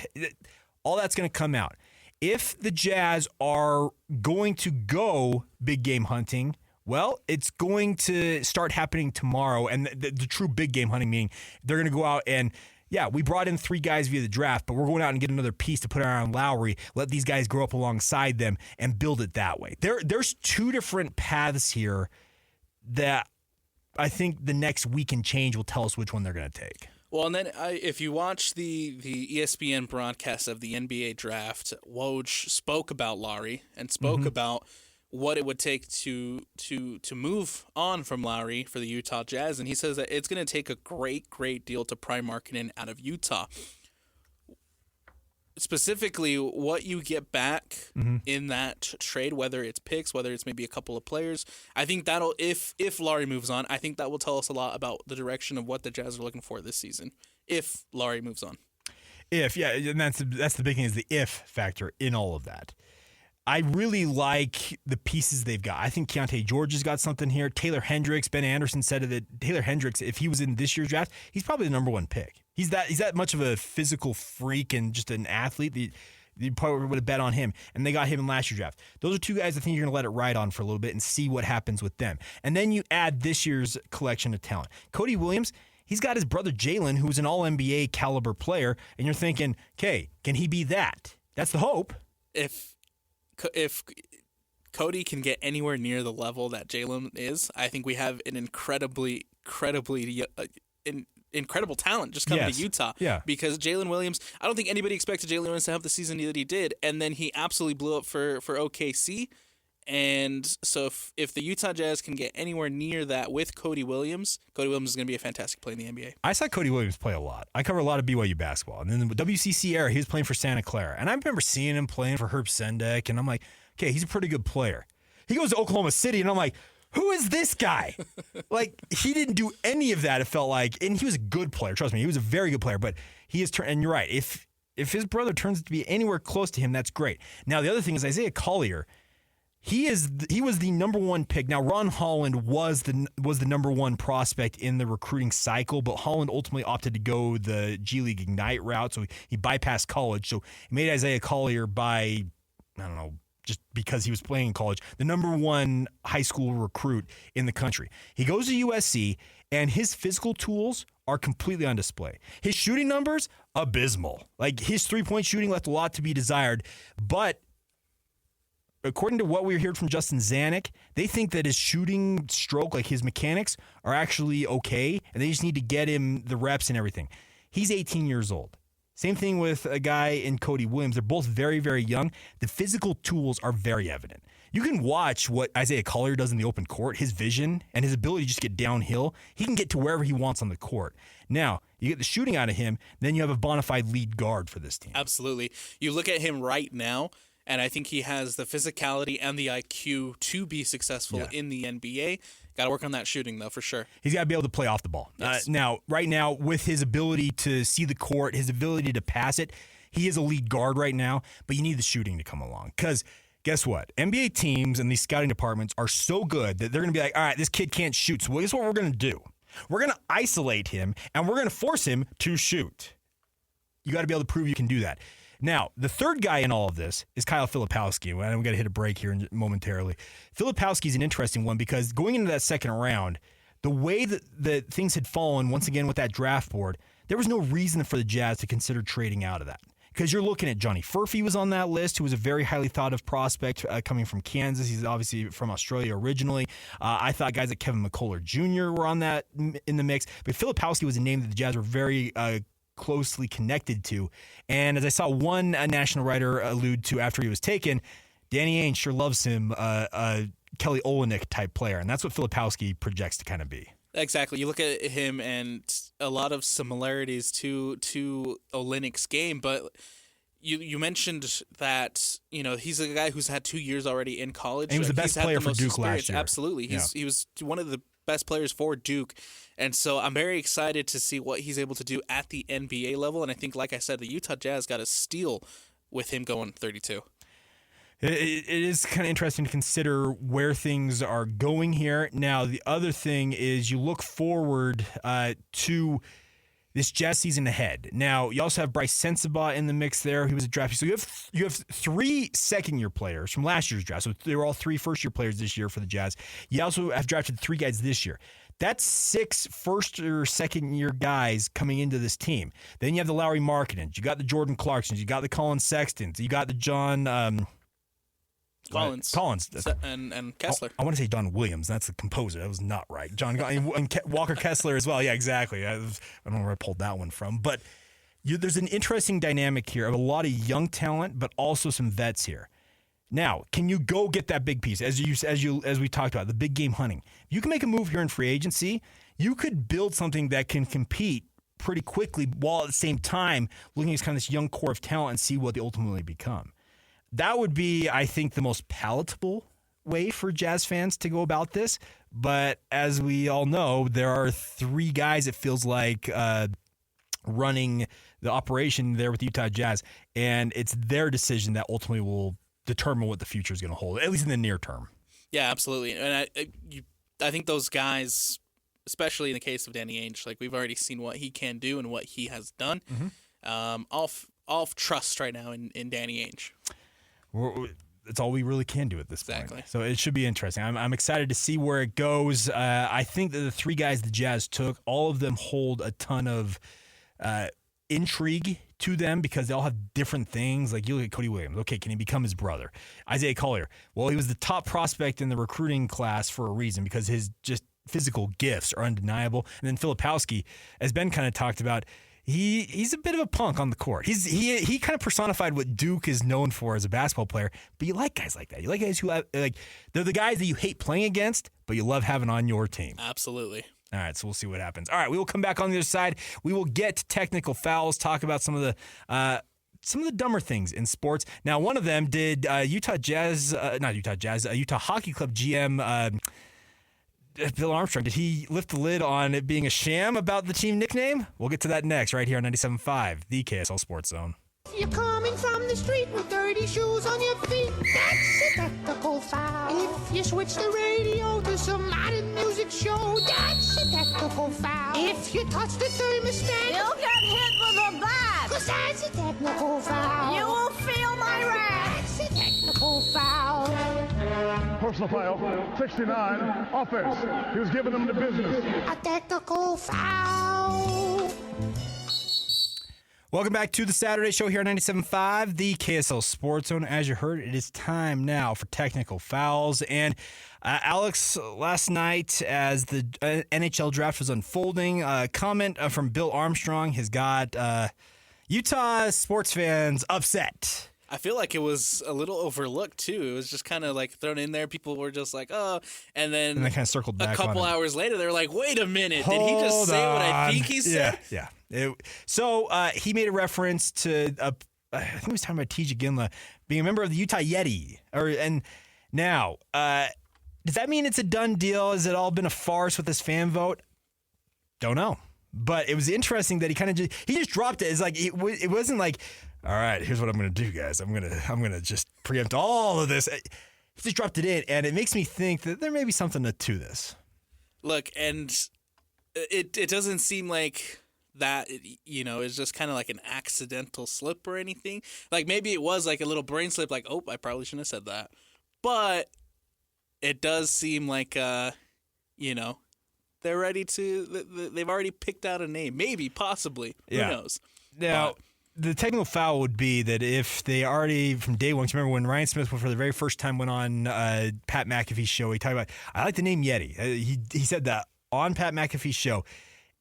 All that's going to come out. If the Jazz are going to go big game hunting, well, it's going to start happening tomorrow. And the true big game hunting meaning they're going to go out and, yeah, we brought in 3 guys via the draft, but we're going out and get another piece to put around Lowry, let these guys grow up alongside them and build it that way. There's 2 different paths here that I think the next week and change will tell us which one they're going to take. Well, and then if you watch the ESPN broadcast of the NBA draft, Woj spoke about Lowry and spoke about what it would take to move on from Lowry for the Utah Jazz, and he says that it's going to take a great deal to pry Markkanen out of Utah. Specifically, what you get back in that trade, whether it's picks, whether it's maybe a couple of players, I think that'll, if Lowry moves on, I think that will tell us a lot about the direction of what the Jazz are looking for this season, if Lowry moves on. And that's the big thing, is the if factor in all of that. I really like the pieces they've got. I think Keontae George has got something here. Taylor Hendricks, Ben Anderson said that Taylor Hendricks, if he was in this year's draft, he's probably the number 1 pick. He's that much of a physical freak and just an athlete. You probably would have bet on him, and they got him in last year's draft. Those are 2 guys I think you're going to let it ride on for a little bit and see what happens with them. And then you add this year's collection of talent. Cody Williams, he's got his brother Jalen, who's an all-NBA caliber player, and you're thinking, okay, can he be that? That's the hope. If Cody can get anywhere near the level that Jalen is, I think we have an incredible talent just coming to Utah. Yeah. Because Jalen Williams, I don't think anybody expected Jalen Williams to have the season that he did, and then he absolutely blew up for OKC. And so if the Utah Jazz can get anywhere near that with Cody Williams is going to be a fantastic player in the NBA. I saw Cody Williams play a lot. I cover a lot of BYU basketball. And in the WCC era, he was playing for Santa Clara. And I remember seeing him playing for Herb Sendek, and I'm like, okay, he's a pretty good player. He goes to Oklahoma City, and I'm like, who is this guy? Like, he didn't do any of that, it felt like. And he was a good player. Trust me, he was a very good player. But he is and you're right. If his brother turns to be anywhere close to him, that's great. Now, the other thing is Isaiah Collier. He was the number 1 pick. Now, Ron Holland was the number 1 prospect in the recruiting cycle, but Holland ultimately opted to go the G League Ignite route, so he bypassed college. So he made Isaiah Collier by, I don't know, just because he was playing in college, the number 1 high school recruit in the country. He goes to USC, and his physical tools are completely on display. His shooting numbers, abysmal. Like, his three-point shooting left a lot to be desired, but according to what we heard from Justin Zanuck, they think that his shooting stroke, like his mechanics, are actually okay, and they just need to get him the reps and everything. He's 18 years old. Same thing with a guy in Cody Williams. They're both very, very young. The physical tools are very evident. You can watch what Isaiah Collier does in the open court, his vision and his ability to just get downhill. He can get to wherever he wants on the court. Now, you get the shooting out of him, then you have a bona fide lead guard for this team. Absolutely. You look at him right now, and I think he has the physicality and the IQ to be successful in the NBA. Got to work on that shooting, though, for sure. He's got to be able to play off the ball. Yes. Right now, with his ability to see the court, his ability to pass it, he is a lead guard right now, but you need the shooting to come along. Because guess what? NBA teams and these scouting departments are so good that they're going to be like, all right, this kid can't shoot, so guess what we're going to do? We're going to isolate him, and we're going to force him to shoot. You got to be able to prove you can do that. Now, the third guy in all of this is Kyle Filipowski. And we got to hit a break here momentarily. Filipowski is an interesting one because going into that second round, the way that things had fallen once again with that draft board, there was no reason for the Jazz to consider trading out of that. because you're looking at Johnny Furphy was on that list, who was a very highly thought of prospect coming from Kansas. He's obviously from Australia originally. I thought guys like Kevin McCullough Jr. were on that in the mix, but Filipowski was a name that the Jazz were very closely connected to. And as I saw one national writer allude to after he was taken, Danny Ainge sure loves him, a Kelly Olynyk type player, and that's what Filipowski projects to kind of be. Exactly. You look at him and a lot of similarities to Olynyk's game, but you mentioned that, he's a guy who's had 2 years already in college. And he was the best player for Duke last year. Absolutely. He was one of the best players for Duke. And so I'm very excited to see what he's able to do at the NBA level. And I think, like I said, the Utah Jazz got a steal with him going 32. It is kind of interesting to consider where things are going here. Now, the other thing is you look forward to this Jazz season ahead. Now, you also have Bryce Sensabaugh in the mix there. He was a draft. So you have 3 second-year players from last year's draft. So they were all 3 first-year players this year for the Jazz. You also have drafted 3 guys this year. That's 6 first or second-year guys coming into this team. Then you have the Lowry Markkanens. You got the Jordan Clarksons. You got the Colin Sextons. You got the John... Collins. And Kessler. I want to say Don Williams. That's the composer. That was not right. And Walker Kessler as well. Yeah, exactly. I don't know where I pulled that one from. But there's an interesting dynamic here of a lot of young talent, but also some vets here. Now, can you go get that big piece as we talked about, the big game hunting? You can make a move here in free agency. You could build something that can compete pretty quickly while at the same time looking at kind of this young core of talent and see what they ultimately become. That would be, I think, the most palatable way for Jazz fans to go about this. But as we all know, there are 3 guys, it feels like, running the operation there with the Utah Jazz. And it's their decision that ultimately will determine what the future is going to hold, at least in the near term. Yeah, absolutely. And I think those guys, especially in the case of Danny Ainge, like we've already seen what he can do and what he has done. Mm-hmm. All trust right now in Danny Ainge. It's all we really can do at this point. So it should be interesting. I'm excited to see where it goes. I think that the 3 guys the Jazz took, all of them hold a ton of intrigue to them because they all have different things. Like you look at Cody Williams. Okay, can he become his brother? Isaiah Collier. Well, he was the top prospect in the recruiting class for a reason because his just physical gifts are undeniable. And then Filipowski, as Ben kind of talked about, He's a bit of a punk on the court. He kind of personified what Duke is known for as a basketball player. But you like guys like that. You like guys who they're the guys that you hate playing against, but you love having on your team. Absolutely. All right, so we'll see what happens. All right, we will come back on the other side. We will get to technical fouls, talk about some of the dumber things in sports. Now, one of them did Utah Hockey Club GM. Bill Armstrong, did he lift the lid on it being a sham about the team nickname? We'll get to that next right here on 97.5, the KSL Sports Zone. You're coming from the street with dirty shoes on your feet. That's a technical foul. If you switch the radio to some modern music show, that's a technical foul. If you touch the thermostat, You'll get hit with a bat. 'cause that's a technical foul. You will feel my wrath. That's a technical foul. Personal foul, 69, offense. He was giving them the business. A technical foul. Welcome back to the Saturday Show here on 97.5, the KSL Sports Zone. As you heard, it is time now for technical fouls. And Alex, last night as the NHL draft was unfolding, a comment from Bill Armstrong has got Utah sports fans upset. I feel like it was a little overlooked too. It was just kind of like thrown in there. People were just like, "Oh," and then they kind of circled back. A couple on hours later, they were like, "Wait a minute! Did he just say what I think he said?" Yeah. So he made a reference to I think he was talking about Iginla being a member of the Utah Yeti. Now, does that mean it's a done deal? Has it all been a farce with this fan vote? Don't know. But it was interesting that he just dropped it. It's like it wasn't like, all right, here's what I'm going to do, guys. I'm gonna just preempt all of this. He just dropped it in, and it makes me think that there may be something to this. Look, and it doesn't seem like that, is just kind of like an accidental slip or anything. Like maybe it was like a little brain slip, like, oh, I probably shouldn't have said that. But it does seem like, they're ready to. They've already picked out a name, maybe, possibly. Yeah. Who knows? Now, the technical foul would be that if they already from day one. 'Cause remember when Ryan Smith for the very first time went on Pat McAfee's show, he talked about I like the name Yeti. He said that on Pat McAfee's show.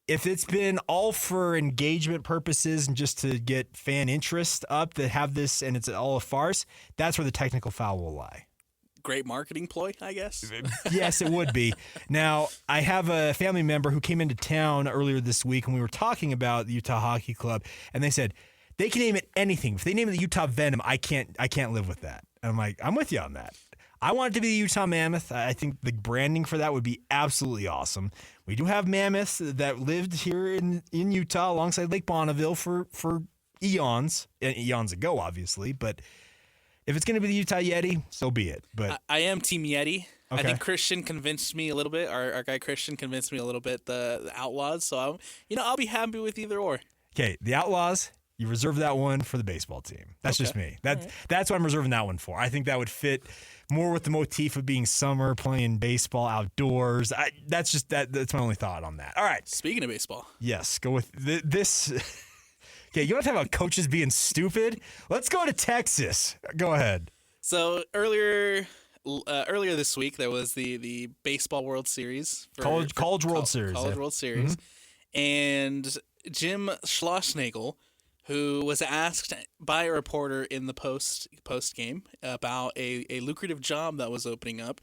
If it's been all for engagement purposes and just to get fan interest up to have this and it's all a farce, that's where the technical foul will lie. Great marketing ploy, I guess. Yes, it would be. Now, I have a family member who came into town earlier this week and we were talking about the Utah Hockey Club, and they said they can name it anything. If they name it the Utah Venom, I can't live with that. And I'm like, I'm with you on that. I want it to be the Utah Mammoth. I think the branding for that would be absolutely awesome. We do have mammoths that lived here in Utah alongside Lake Bonneville for eons ago, obviously. But if it's going to be the Utah Yeti, so be it. But I am Team Yeti. Okay. I think Christian convinced me a little bit. Our guy Christian convinced me a little bit. The Outlaws. So I'll be happy with either or. Okay, the Outlaws. You reserve that one for the baseball team. That's just me. That's what I'm reserving that one for. I think that would fit more with the motif of being summer, playing baseball outdoors. That's my only thought on that. All right. Speaking of baseball. Yes, go with this. Okay, you want to talk about coaches being stupid? Let's go to Texas. Go ahead. So earlier this week, there was the Baseball World Series. College World Series. College World Series. Mm-hmm. And Jim Schlossnagle, who was asked by a reporter in the post game about a lucrative job that was opening up,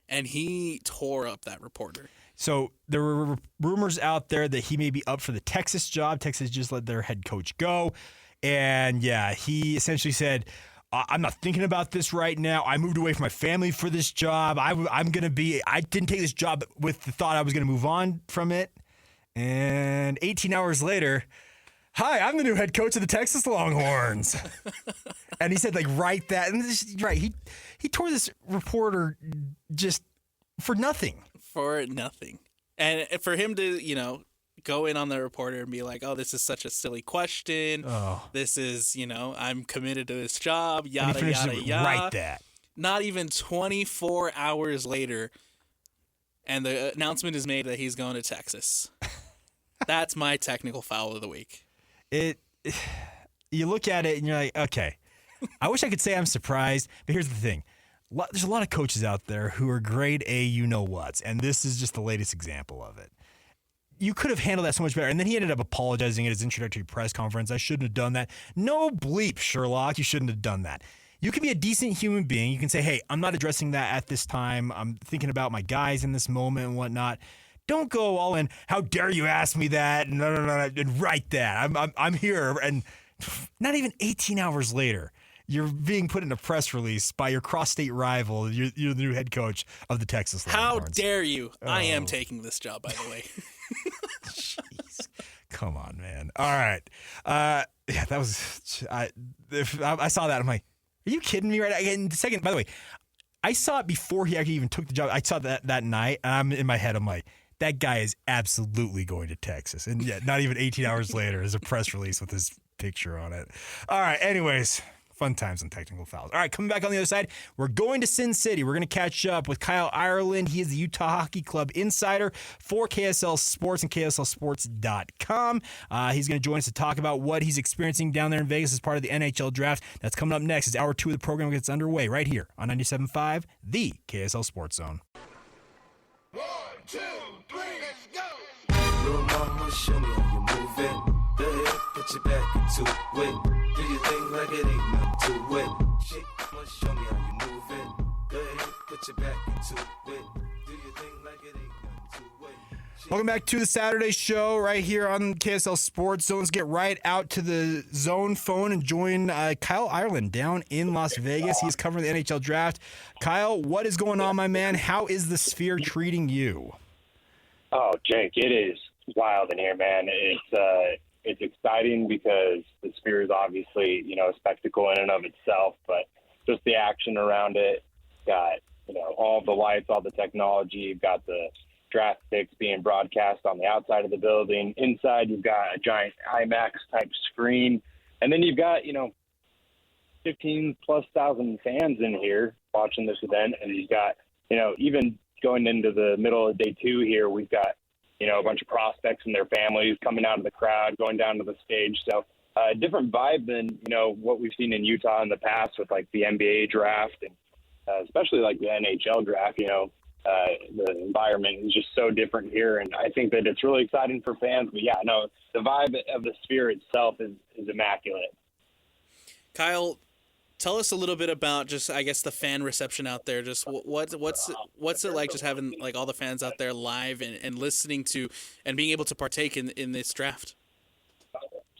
and he tore up that reporter. So there were rumors out there that he may be up for the Texas job. Texas just let their head coach go. And yeah, he essentially said, I'm not thinking about this right now. I moved away from my family for this job. I didn't take this job with the thought I was going to move on from it. And 18 hours later, hi, I'm the new head coach of the Texas Longhorns. And he said, write that. And right, he tore this reporter just for nothing. For nothing. And for him to, go in on the reporter and be like, oh, this is such a silly question. Oh. This is, I'm committed to this job, yada, yada, yada. Write that. Not even 24 hours later, and the announcement is made that he's going to Texas. That's my technical foul of the week. You look at it and you're like, okay, I wish I could say I'm surprised, but here's the thing. There's a lot of coaches out there who are grade A you-know-whats, and this is just the latest example of it. You could have handled that so much better. And then he ended up apologizing at his introductory press conference. I shouldn't have done that. No bleep, Sherlock. You shouldn't have done that. You can be a decent human being. You can say, hey, I'm not addressing that at this time. I'm thinking about my guys in this moment and whatnot. Don't go all in, how dare you ask me that? No, and write that. I'm here. And not even 18 hours later, you're being put in a press release by your cross-state rival. You're the new head coach of the Texas Longhorns. How dare you? Oh. I am taking this job, by the way. Jeez. Come on, man. All right. Yeah, that was... I saw that. I'm like, are you kidding me right now? And second, by the way, I saw it before he actually even took the job. I saw that night, and I'm in my head, I'm like, that guy is absolutely going to Texas. And yet, not even 18 hours later, there's a press release with his picture on it. All right, anyways... Fun times on technical fouls. All right, coming back on the other side, we're going to Sin City. We're going to catch up with Kyle Ireland. He is the Utah Hockey Club insider for KSL Sports and KSLSports.com. He's going to join us to talk about what he's experiencing down there in Vegas as part of the NHL draft. That's coming up next as hour 2 of the program gets underway right here on 97.5, the KSL Sports Zone. 1, 2, 3, let's go! Little mama, show me how you move it. Go ahead, put your back into it. Do your thing like it ain't nothing to it. Shake, mama, show me how you move it. Go ahead, put your back into it. Do your thing like it ain't nothing to it. Welcome back to the Saturday show right here on KSL Sports. So let's get right out to the zone phone and join Kyle Ireland down in Las Vegas. He's covering the NHL draft. Kyle, what is going on, my man? How is the Sphere treating you? Oh, Jake, it is wild in here, man. It's exciting because the Sphere is obviously, a spectacle in and of itself, but just the action around it, got, all the lights, all the technology. You've got the draft picks being broadcast on the outside of the building. Inside, you've got a giant IMAX type screen. And then you've got, 15,000+ fans in here watching this event. And you've got, even going into the middle of day 2 here, we've got, a bunch of prospects and their families coming out of the crowd, going down to the stage. So different vibe than, what we've seen in Utah in the past with like the NBA draft and especially like the NHL draft. The environment is just so different here, and I think that it's really exciting for fans. But yeah, no, the vibe of the Sphere itself is immaculate. Kyle, tell us a little bit about just, I guess, the fan reception out there. Just what's it like just having like all the fans out there live and listening to and being able to partake in this draft?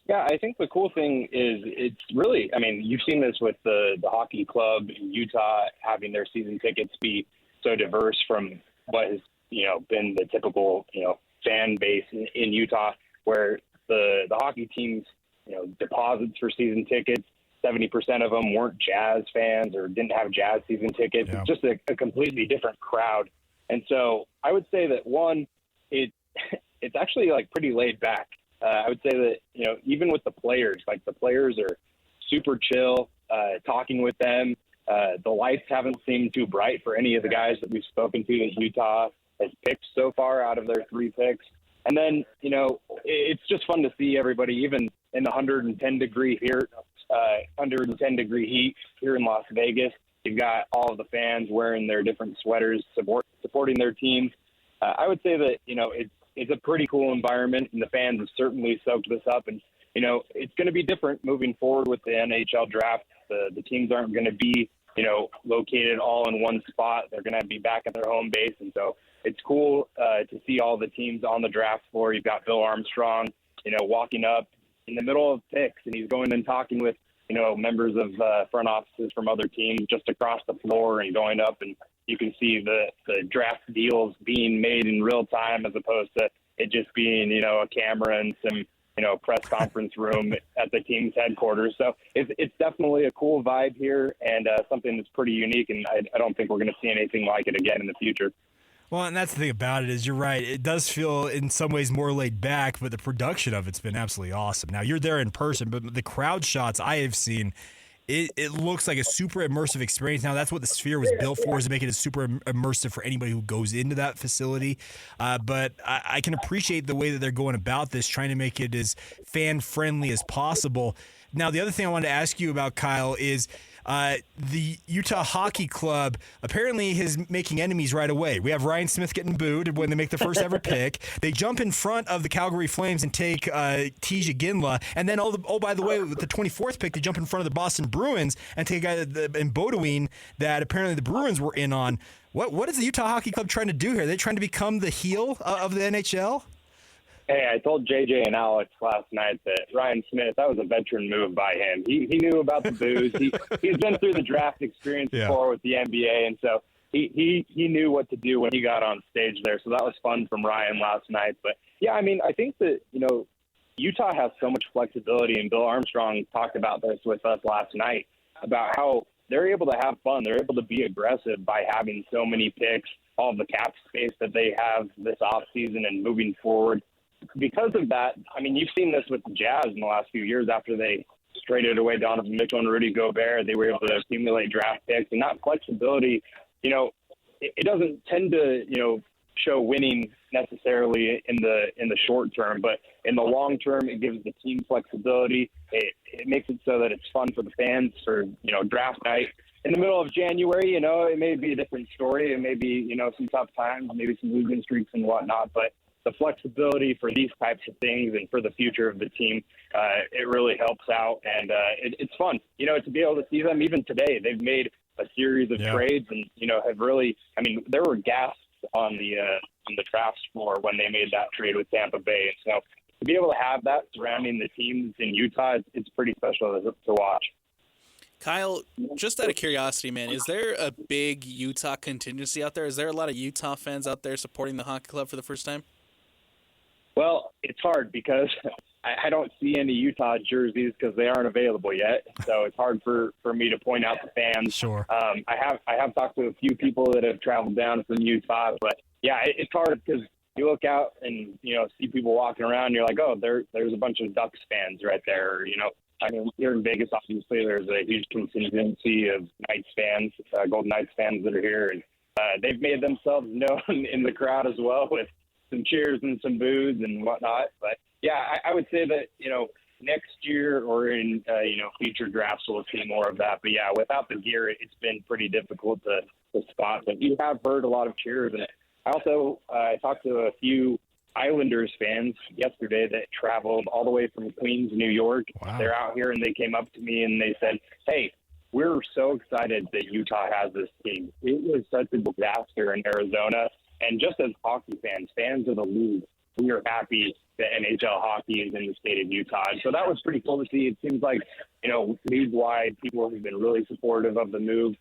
Yeah, I think the cool thing is it's really, you've seen this with the hockey club in Utah having their season tickets be so diverse from what has, been the typical, fan base in Utah, where the hockey teams, deposits for season tickets, 70% of them weren't Jazz fans or didn't have Jazz season tickets. Yeah. It's just a completely different crowd. And so I would say that, one, it's actually like pretty laid back. I would say that, even with the players, like the players are super chill, talking with them. The lights haven't seemed too bright for any of the guys that we've spoken to that Utah has picked so far out of their 3 picks. And then, it's just fun to see everybody, even in the 110 degree heat here in Las Vegas. You've got all of the fans wearing their different sweaters, supporting their teams. I would say that, it's a pretty cool environment, and the fans have certainly soaked this up. And, it's going to be different moving forward with the NHL draft. The teams aren't going to be, located all in one spot. They're going to be back at their home base. And so it's cool to see all the teams on the draft floor. You've got Bill Armstrong, walking up in the middle of picks, and he's going and talking with, members of front offices from other teams just across the floor and going up, and you can see the draft deals being made in real time as opposed to it just being, a camera and some, press conference room at the team's headquarters. So it's definitely a cool vibe here and something that's pretty unique, and I don't think we're going to see anything like it again in the future. Well, and that's the thing about it is you're right. It does feel in some ways more laid back, but the production of it's been absolutely awesome. Now, you're there in person, but the crowd shots I have seen, it looks like a super immersive experience. Now, that's what the Sphere was built for, is to make it a super immersive for anybody who goes into that facility. But I can appreciate the way that they're going about this, trying to make it as fan-friendly as possible. Now, the other thing I wanted to ask you about, Kyle, is the Utah Hockey Club apparently is making enemies right away. We have Ryan Smith getting booed when they make the first ever pick. They jump in front of the Calgary Flames and take Iginla. And then, by the way, with the 24th pick, they jump in front of the Boston Bruins and take a guy in Beaudoin that apparently the Bruins were in on. What is the Utah Hockey Club trying to do here? Are they trying to become the heel of the NHL? Hey, I told JJ and Alex last night that Ryan Smith, that was a veteran move by him. He knew about the booze. He's been through the draft experience before with the NBA, and so he knew what to do when he got on stage there. So that was fun from Ryan last night. But, yeah, I think that, Utah has so much flexibility, and Bill Armstrong talked about this with us last night, about how they're able to have fun. They're able to be aggressive by having so many picks, all of the cap space that they have this offseason and moving forward. Because of that, you've seen this with the Jazz in the last few years after they traded away Donovan Mitchell and Rudy Gobert. They were able to accumulate draft picks, and that flexibility, it doesn't tend to, show winning necessarily in the short term, but in the long term, it gives the team flexibility. It makes it so that it's fun for the fans for, draft night. In the middle of January, it may be a different story. It may be, some tough times, maybe some losing streaks and whatnot, but the flexibility for these types of things and for the future of the team, it really helps out. And it's fun, to be able to see them even today. They've made a series of trades and, have really, there were gasps on the draft floor when they made that trade with Tampa Bay. So to be able to have that surrounding the teams in Utah, it's pretty special to watch. Kyle, just out of curiosity, man, is there a big Utah contingency out there? Is there a lot of Utah fans out there supporting the hockey club for the first time? Well, it's hard because I don't see any Utah jerseys because they aren't available yet. So it's hard for me to point out the fans. Sure. I have talked to a few people that have traveled down from Utah, but yeah, it's hard because you look out and see people walking around. And you're like, oh, there's a bunch of Ducks fans right there. Here in Vegas, obviously, there's a huge contingency of Knights fans, Golden Knights fans that are here, and they've made themselves known in the crowd as well with some cheers and some boos and whatnot. But yeah, I would say that, next year or in future drafts we'll see more of that. But yeah, without the gear, it's been pretty difficult to spot. But you have heard a lot of cheers, and I also talked to a few Islanders fans yesterday that traveled all the way from Queens, New York. Wow. They're out here, and they came up to me and they said, "Hey, we're so excited that Utah has this team. It was such a disaster in Arizona, and just as hockey fans of the league, we are happy that NHL hockey is in the state of Utah." And so that was pretty cool to see. It seems like, league-wide, people have been really supportive of the move.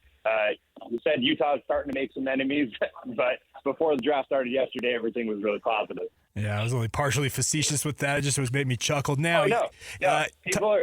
You said Utah is starting to make some enemies, but before the draft started yesterday, everything was really positive. Yeah, I was only partially facetious with that. It just made me chuckle. Now,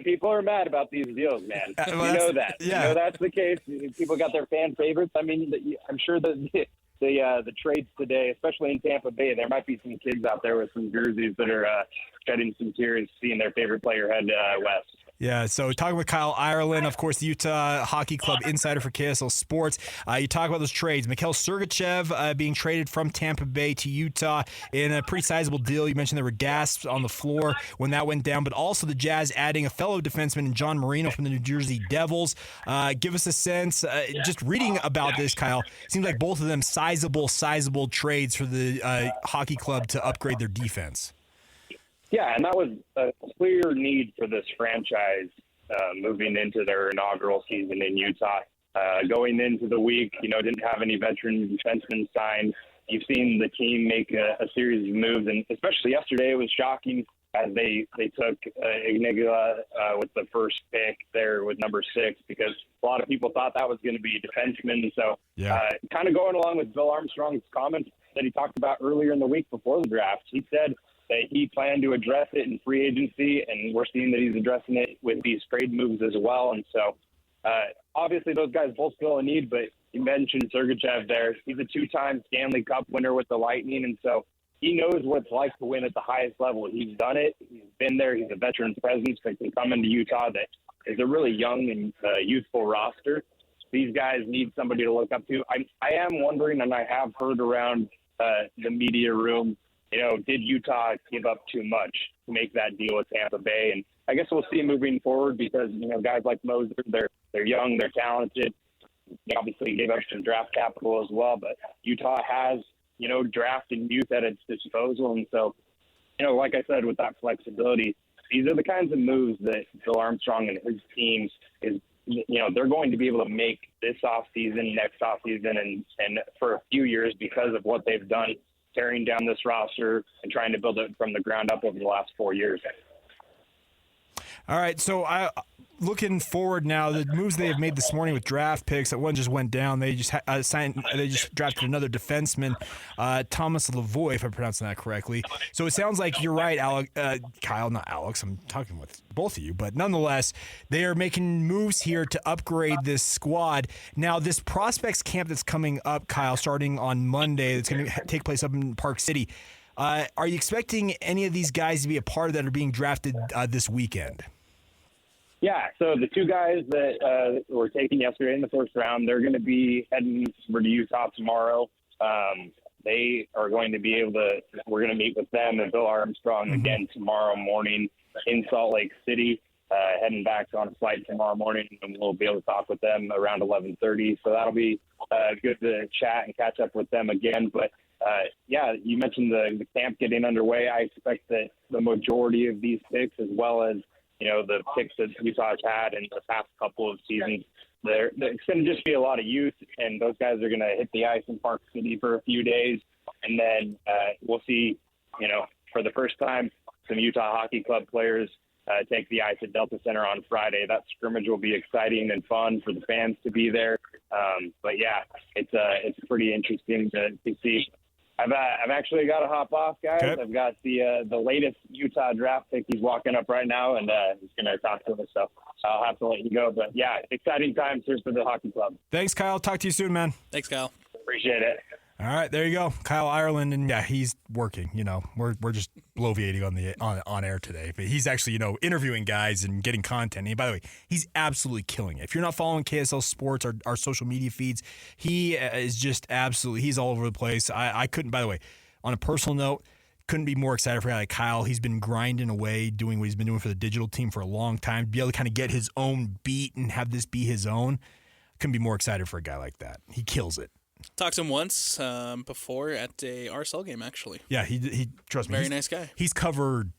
People are mad about these deals, man. You know that. Yeah. You know that's the case. People got their fan favorites. I mean, I'm sure that the trades today, especially in Tampa Bay, there might be some kids out there with some jerseys that are shedding some tears seeing their favorite player head west. Yeah, so talking with Kyle Ireland, of course, the Utah Hockey Club insider for KSL Sports. You talk about those trades. Mikhail Sergachev being traded from Tampa Bay to Utah in a pretty sizable deal. You mentioned there were gasps on the floor when that went down, but also the Jazz adding a fellow defenseman in John Marino from the New Jersey Devils. Give us a sense, just reading about this, Kyle, seems like both of them sizable trades for the Hockey Club to upgrade their defense. Yeah, and that was a clear need for this franchise moving into their inaugural season in Utah. Going into the week, didn't have any veteran defensemen signed. You've seen the team make a series of moves, and especially yesterday, it was shocking as they took Iginla with the first pick there with number 6, because a lot of people thought that was going to be a defenseman. So kind of going along with Bill Armstrong's comments that he talked about earlier in the week before the draft, he said that he planned to address it in free agency, and we're seeing that he's addressing it with these trade moves as well. And so obviously those guys both fill a need, but you mentioned Sergachev there. He's a 2-time Stanley Cup winner with the Lightning, and so he knows what it's like to win at the highest level. He's done it. He's been there. He's a veteran presence that can come into Utah that is a really young and youthful roster. These guys need somebody to look up to. I am wondering, and I have heard around the media room, did Utah give up too much to make that deal with Tampa Bay? And I guess we'll see moving forward because, guys like Moser, they're young, they're talented. They obviously gave up some draft capital as well, but Utah has, draft and youth at its disposal. And so, like I said, with that flexibility, these are the kinds of moves that Bill Armstrong and his teams they're going to be able to make this offseason, next offseason, and for a few years because of what they've done tearing down this roster and trying to build it from the ground up over the last 4 years. All right, so looking forward now, the moves they have made this morning with draft picks, that one just went down. They just they just drafted another defenseman, Thomas Lavoie, if I'm pronouncing that correctly. So it sounds like you're right, Kyle, not Alex. I'm talking with both of you, but nonetheless, they are making moves here to upgrade this squad. Now, this prospects camp that's coming up, Kyle, starting on Monday, that's going to take place up in Park City. Are you expecting any of these guys to be a part of that are being drafted this weekend? Yeah, so the 2 guys that were taken yesterday in the first round, they're going to be heading over to Utah tomorrow. They are going to be able to – we're going to meet with them and Bill Armstrong again tomorrow morning in Salt Lake City, heading back on a flight tomorrow morning, and we'll be able to talk with them around 11:30. So that'll be good to chat and catch up with them again. But, you mentioned the camp getting underway. I expect that the majority of these picks, as well as the picks that Utah's had in the past couple of seasons, it's going to just be a lot of youth, and those guys are going to hit the ice in Park City for a few days, and then we'll see, for the first time, some Utah Hockey Club players take the ice at Delta Center on Friday. That scrimmage will be exciting and fun for the fans to be there. But yeah, it's pretty interesting to see. I've actually got to hop off, guys. Okay. I've got the latest Utah draft pick. He's walking up right now, and he's going to talk to us. So I'll have to let you go. But yeah, exciting times here for the hockey club. Thanks, Kyle. Talk to you soon, man. Thanks, Kyle. Appreciate it. All right, there you go, Kyle Ireland, and yeah, he's working. We're just bloviating on air today, but he's actually interviewing guys and getting content. And by the way, he's absolutely killing it. If you're not following KSL Sports, our social media feeds, he is just absolutely, he's all over the place. I couldn't. By the way, on a personal note, couldn't be more excited for a guy like Kyle. He's been grinding away, doing what he's been doing for the digital team for a long time. To be able to kind of get his own beat and have this be his own, couldn't be more excited for a guy like that. He kills it. Talked to him once before at a RSL game, actually. Yeah, he trust me. Very nice guy. He's covered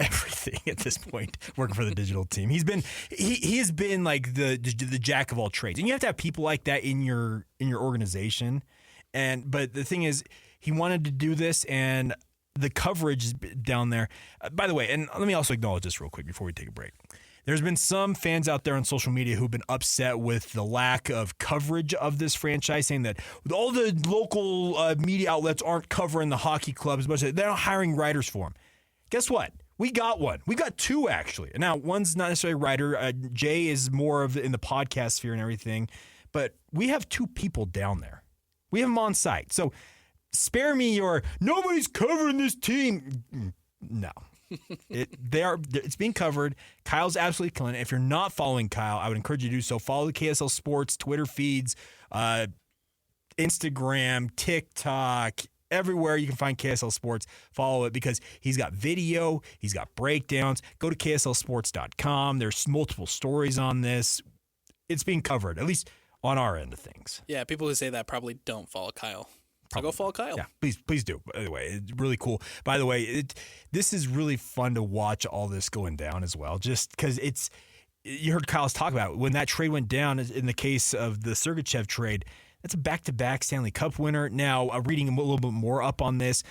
everything at this point, working for the digital team. He has been like the jack of all trades, and you have to have people like that in your organization. But the thing is, he wanted to do this, and the coverage down there. By the way, and let me also acknowledge this real quick before we take a break. There's been some fans out there on social media who've been upset with the lack of coverage of this franchise, saying that all the local media outlets aren't covering the hockey club as much as they're not hiring writers for them. Guess what? We got one. We got two, actually. Now, one's not necessarily a writer. Jay is more of in the podcast sphere and everything. But we have two people down there. We have them on site. So spare me your, nobody's covering this team. No. It's being covered. Kyle's absolutely killing it. If you're not following Kyle, I would encourage you to do so. Follow the KSL Sports Twitter feeds, Instagram, TikTok, everywhere you can find KSL Sports. Follow it because he's got video, he's got breakdowns. Go to KSLSports.com. There's multiple stories on this. It's being covered, at least on our end of things. Yeah, people who say that probably don't follow Kyle. So go follow Kyle. Yeah, please do. By the way, it's really cool. By the way, this is really fun to watch all this going down as well, just because you heard Kyle's talk about it. When that trade went down in the case of the Sergachev trade. That's a back-to-back Stanley Cup winner. Now, reading a little bit more up on this,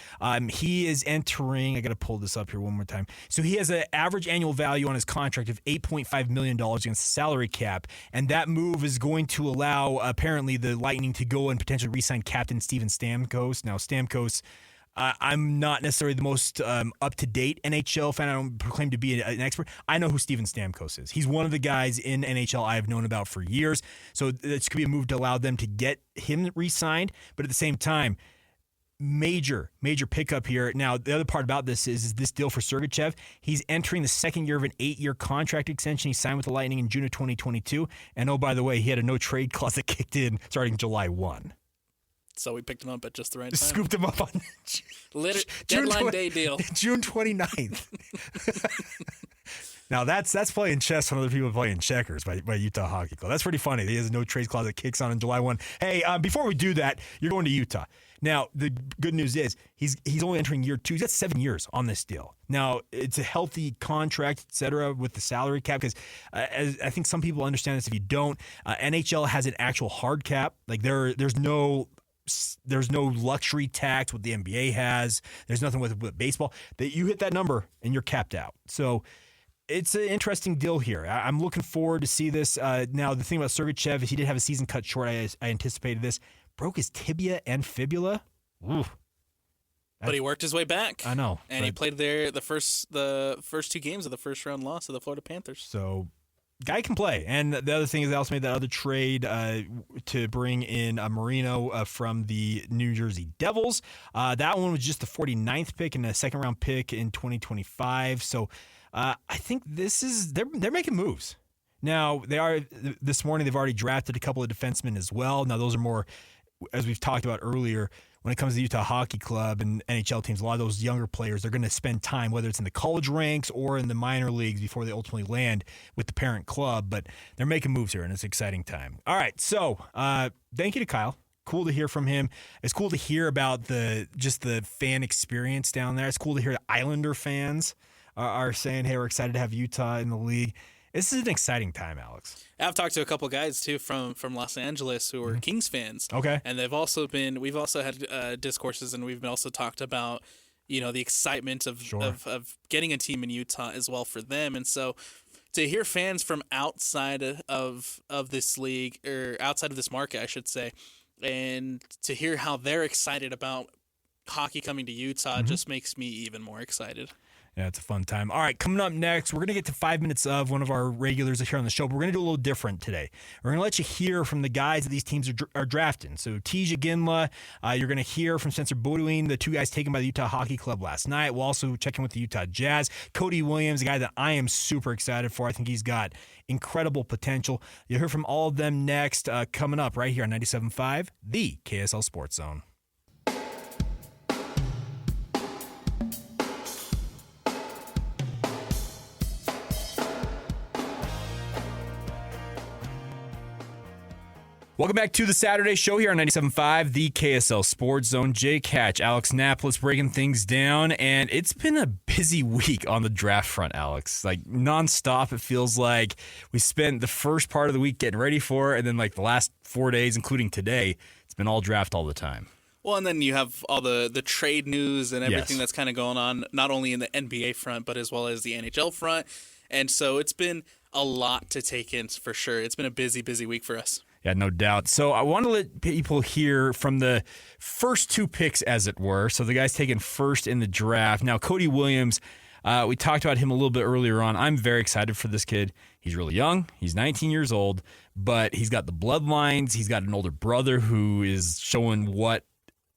he is entering, I got to pull this up here one more time. So he has an average annual value on his contract of $8.5 million against the salary cap, and that move is going to allow, apparently, the Lightning to go and potentially re-sign captain Steven Stamkos. Now, Stamkos, I'm not necessarily the most up-to-date NHL fan. I don't proclaim to be an expert. I know who Steven Stamkos is. He's one of the guys in NHL I've known about for years. So this could be a move to allow them to get him re-signed. But at the same time, major pickup here. Now, the other part about this is this deal for Sergachev. He's entering the second year of an 8-year contract extension. He signed with the Lightning in June of 2022. And oh, by the way, he had a no-trade clause that kicked in starting July 1. So we picked him up at just the right time. Scooped him up on deadline day deal. June 29th. Now that's playing chess when other people are playing checkers by Utah Hockey Club. That's pretty funny. He has a no trade clause that kicks on July 1. Hey, before we do that, you're going to Utah. Now, the good news is he's only entering year 2. He's got 7 years on this deal. Now, it's a healthy contract, et cetera, with the salary cap because I think some people understand this. If you don't, NHL has an actual hard cap. Like there's no luxury tax what the NBA has. There's nothing with baseball. That you hit that number and you're capped out. So it's an interesting deal here. I'm looking forward to see this. Now, the thing about Sergachev, he did have a season cut short. I anticipated this. Broke his tibia and fibula. Ooh. But he worked his way back. I know. And he played there the first 2 games of the first round loss to the Florida Panthers. So guy can play. And the other thing is they also made that other trade to bring in Marino from the New Jersey Devils. That one was just the 49th pick and a second-round pick in 2025. So I think they're making moves. Now, this morning they've already drafted a couple of defensemen as well. Now, those are more, as we've talked about earlier, when it comes to the Utah Hockey Club and NHL teams, a lot of those younger players, they're going to spend time, whether it's in the college ranks or in the minor leagues before they ultimately land with the parent club. But they're making moves here, and it's an exciting time. All right, so thank you to Kyle. Cool to hear from him. It's cool to hear about the fan experience down there. It's cool to hear the Islander fans are saying, hey, we're excited to have Utah in the league. This is an exciting time, Alex. I've talked to a couple guys too from Los Angeles who are Kings fans. Okay, and we've also had discourses, and we've also talked about the excitement of getting a team in Utah as well for them. And so to hear fans from outside of this league or outside of this market, I should say, and to hear how they're excited about hockey coming to Utah just makes me even more excited. Yeah, it's a fun time. All right, coming up next, we're going to get to 5 minutes of one of our regulars here on the show, but we're going to do a little different today. We're going to let you hear from the guys that these teams are drafting. So, Iginla, you're going to hear from Spencer Beaudoin, the 2 guys taken by the Utah Hockey Club last night. We'll also check in with the Utah Jazz. Cody Williams, a guy that I am super excited for. I think he's got incredible potential. You'll hear from all of them next, coming up right here on 97.5, the KSL Sports Zone. Welcome back to the Saturday Show here on 97.5, the KSL Sports Zone. Jake Hatch, Alex Napoles breaking things down, and it's been a busy week on the draft front, Alex. Like, nonstop, it feels like. We spent the first part of the week getting ready for it, and then, like, the last 4 days, including today, it's been all draft all the time. Well, and then you have all the trade news and everything that's kind of going on, not only in the NBA front, but as well as the NHL front. And so it's been a lot to take in for sure. It's been a busy, busy week for us. Yeah, no doubt. So I want to let people hear from the first two picks, as it were. So the guy's taken first in the draft. Now, Cody Williams, we talked about him a little bit earlier on. I'm very excited for this kid. He's really young. He's 19 years old, but he's got the bloodlines. He's got an older brother who is showing what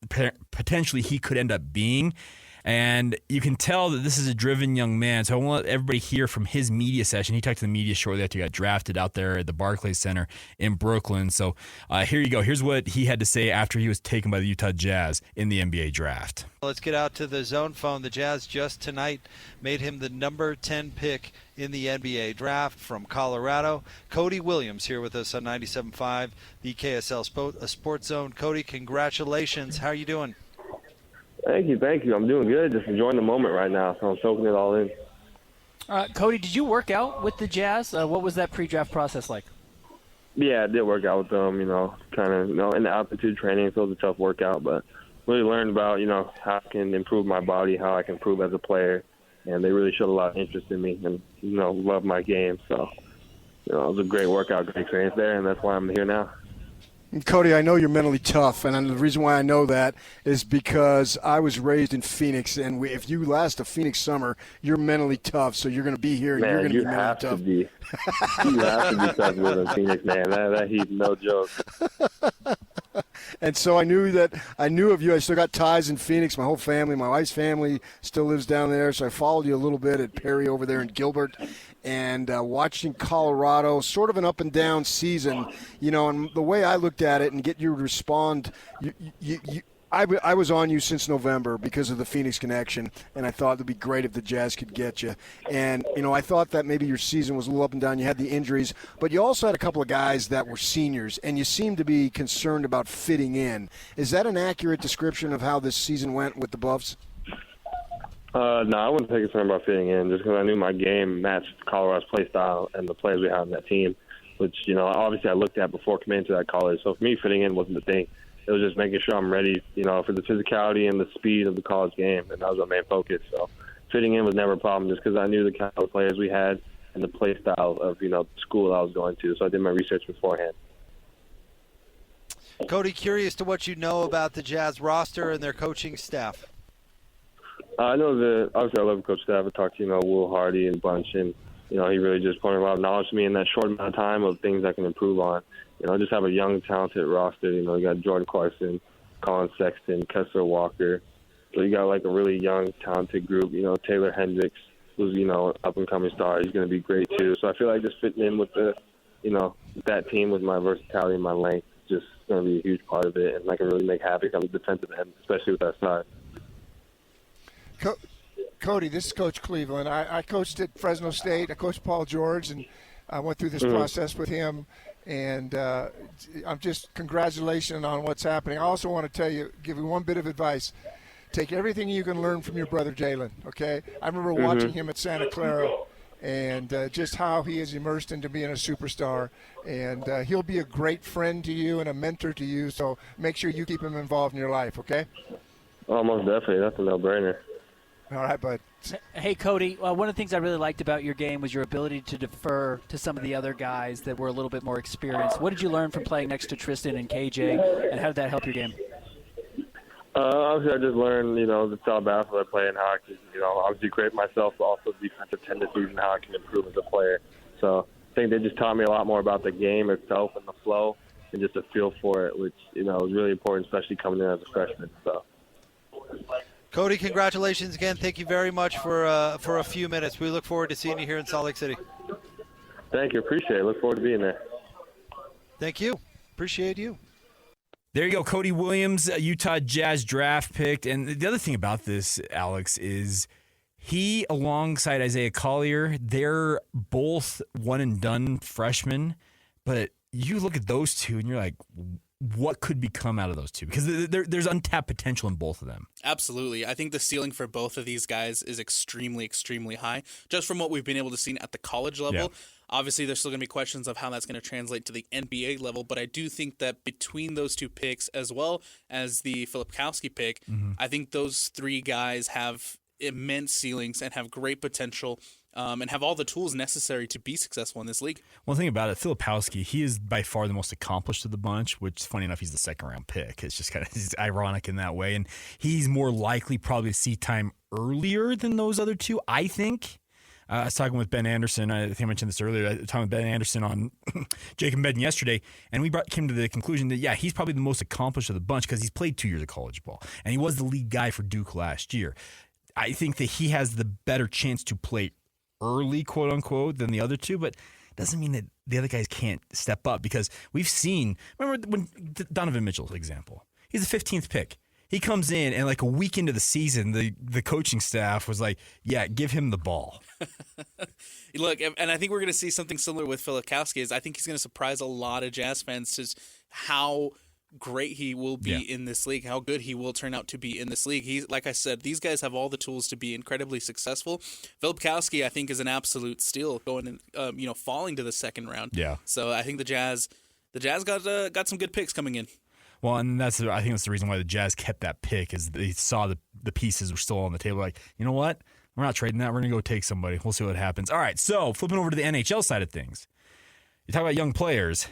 potentially he could end up being. And you can tell that this is a driven young man. So I want to let everybody hear from his media session. He talked to the media shortly after he got drafted out there at the Barclays Center in Brooklyn. So here you go. Here's what he had to say after he was taken by the Utah Jazz in the NBA draft. Let's get out to the zone phone. The Jazz just tonight made him the number 10 pick in the NBA draft from Colorado. Cody Williams here with us on 97.5, the KSL Sports Zone. Cody, congratulations. How are you doing? Thank you. I'm doing good. Just enjoying the moment right now, so I'm soaking it all in. Cody, did you work out with the Jazz? What was that pre-draft process like? Yeah, I did work out with them, kind of, in the altitude training, so it was a tough workout, but really learned about, how I can improve my body, how I can improve as a player, and they really showed a lot of interest in me and, love my game. So, it was a great workout, great experience there, and that's why I'm here now. Cody, I know you're mentally tough, and the reason why I know that is because I was raised in Phoenix, and if you last a Phoenix summer, you're mentally tough, so you're going to be here, and you're going to be mentally tough. You have to be tough with in Phoenix, man. That he's no joke. And so I knew of you. I still got ties in Phoenix. My whole family, my wife's family still lives down there, so I followed you a little bit at Perry over there in Gilbert. And watching Colorado, sort of an up and down season, and the way I looked at it and get you to respond, I was on you since November because of the Phoenix connection, and I thought it would be great if the Jazz could get you. And, I thought that maybe your season was a little up and down. You had the injuries, but you also had a couple of guys that were seniors, and you seemed to be concerned about fitting in. Is that an accurate description of how this season went with the Buffs? No, I wasn't too concerned about fitting in just because I knew my game matched Colorado's play style and the players we had on that team, which, obviously I looked at before coming into that college. So for me, fitting in wasn't the thing. It was just making sure I'm ready, for the physicality and the speed of the college game, and that was my main focus. So fitting in was never a problem just because I knew the kind of players we had and the play style of, the school I was going to. So I did my research beforehand. Cody, curious to what you know about the Jazz roster and their coaching staff. I know that obviously I love Coach Staff. I talked to Will Hardy and Bunch, and he really just pointed a lot of knowledge to me in that short amount of time of things I can improve on. Just have a young, talented roster. You got Jordan Clarkson, Colin Sexton, Kessler Walker. So you got like a really young, talented group. Taylor Hendricks, who's up and coming star. He's going to be great too. So I feel like just fitting in with the, that team with my versatility and my length, just going to be a huge part of it, and I can really make havoc on the defensive end, especially with that side. Cody, this is Coach Cleveland. I coached at Fresno State. I coached Paul George, and I went through this process with him. And I'm just congratulations on what's happening. I also want to give you one bit of advice. Take everything you can learn from your brother Jalen, okay? I remember watching him at Santa Clara and just how he is immersed into being a superstar. And he'll be a great friend to you and a mentor to you, so make sure you keep him involved in your life, okay? Oh, most definitely. That's a no-brainer. All right, bud. Hey, Cody, one of the things I really liked about your game was your ability to defer to some of the other guys that were a little bit more experienced. What did you learn from playing next to Tristan and KJ, and how did that help your game? Obviously, I just learned, the style of basketball I play and how I can, obviously create myself, but also defensive tendencies and how I can improve as a player. So I think they just taught me a lot more about the game itself and the flow and just a feel for it, which, was really important, especially coming in as a freshman. So. Cody, congratulations again. Thank you very much for a few minutes. We look forward to seeing you here in Salt Lake City. Thank you. Appreciate it. Look forward to being there. Thank you. Appreciate you. There you go, Cody Williams, Utah Jazz draft pick. And the other thing about this, Alex, is he, alongside Isaiah Collier, they're both one-and-done freshmen. But you look at those two and you're like, what could become out of those two? Because there's untapped potential in both of them. Absolutely. I think the ceiling for both of these guys is extremely, extremely high, just from what we've been able to see at the college level. Yeah. Obviously, there's still going to be questions of how that's going to translate to the NBA level, but I do think that between those two picks, as well as the Filipkowski pick, I think those three guys have immense ceilings and have great potential and have all the tools necessary to be successful in this league. One thing about it, Filipkowski, he is by far the most accomplished of the bunch, which, funny enough, he's the second-round pick. It's just kind of ironic in that way. And he's more likely probably to see time earlier than those other two, I think. I was talking with Ben Anderson. I think I mentioned this earlier. I was talking with Ben Anderson on Jake and Ben yesterday, and we came to the conclusion that, yeah, he's probably the most accomplished of the bunch because he's played 2 years of college ball, and he was the lead guy for Duke last year. I think that he has the better chance to play early, quote unquote, than the other two, but doesn't mean that the other guys can't step up because we've seen, remember when Donovan Mitchell's example, he's the 15th pick. He comes in and like a week into the season, the coaching staff was like, yeah, give him the ball. Look, and I think we're going to see something similar with Filipkowski. I think he's going to surprise a lot of Jazz fans just how great he will be in this league, how good he will turn out to be in this league. He's, like I said, these guys have all the tools to be incredibly successful. Filipkowski, I think, is an absolute steal going in, falling to the second round. Yeah. So I think the Jazz got some good picks coming in. Well, and I think that's the reason why the Jazz kept that pick is they saw the pieces were still on the table. Like, you know what? We're not trading that. We're going to go take somebody. We'll see what happens. All right, so flipping over to the NHL side of things. You talk about young players.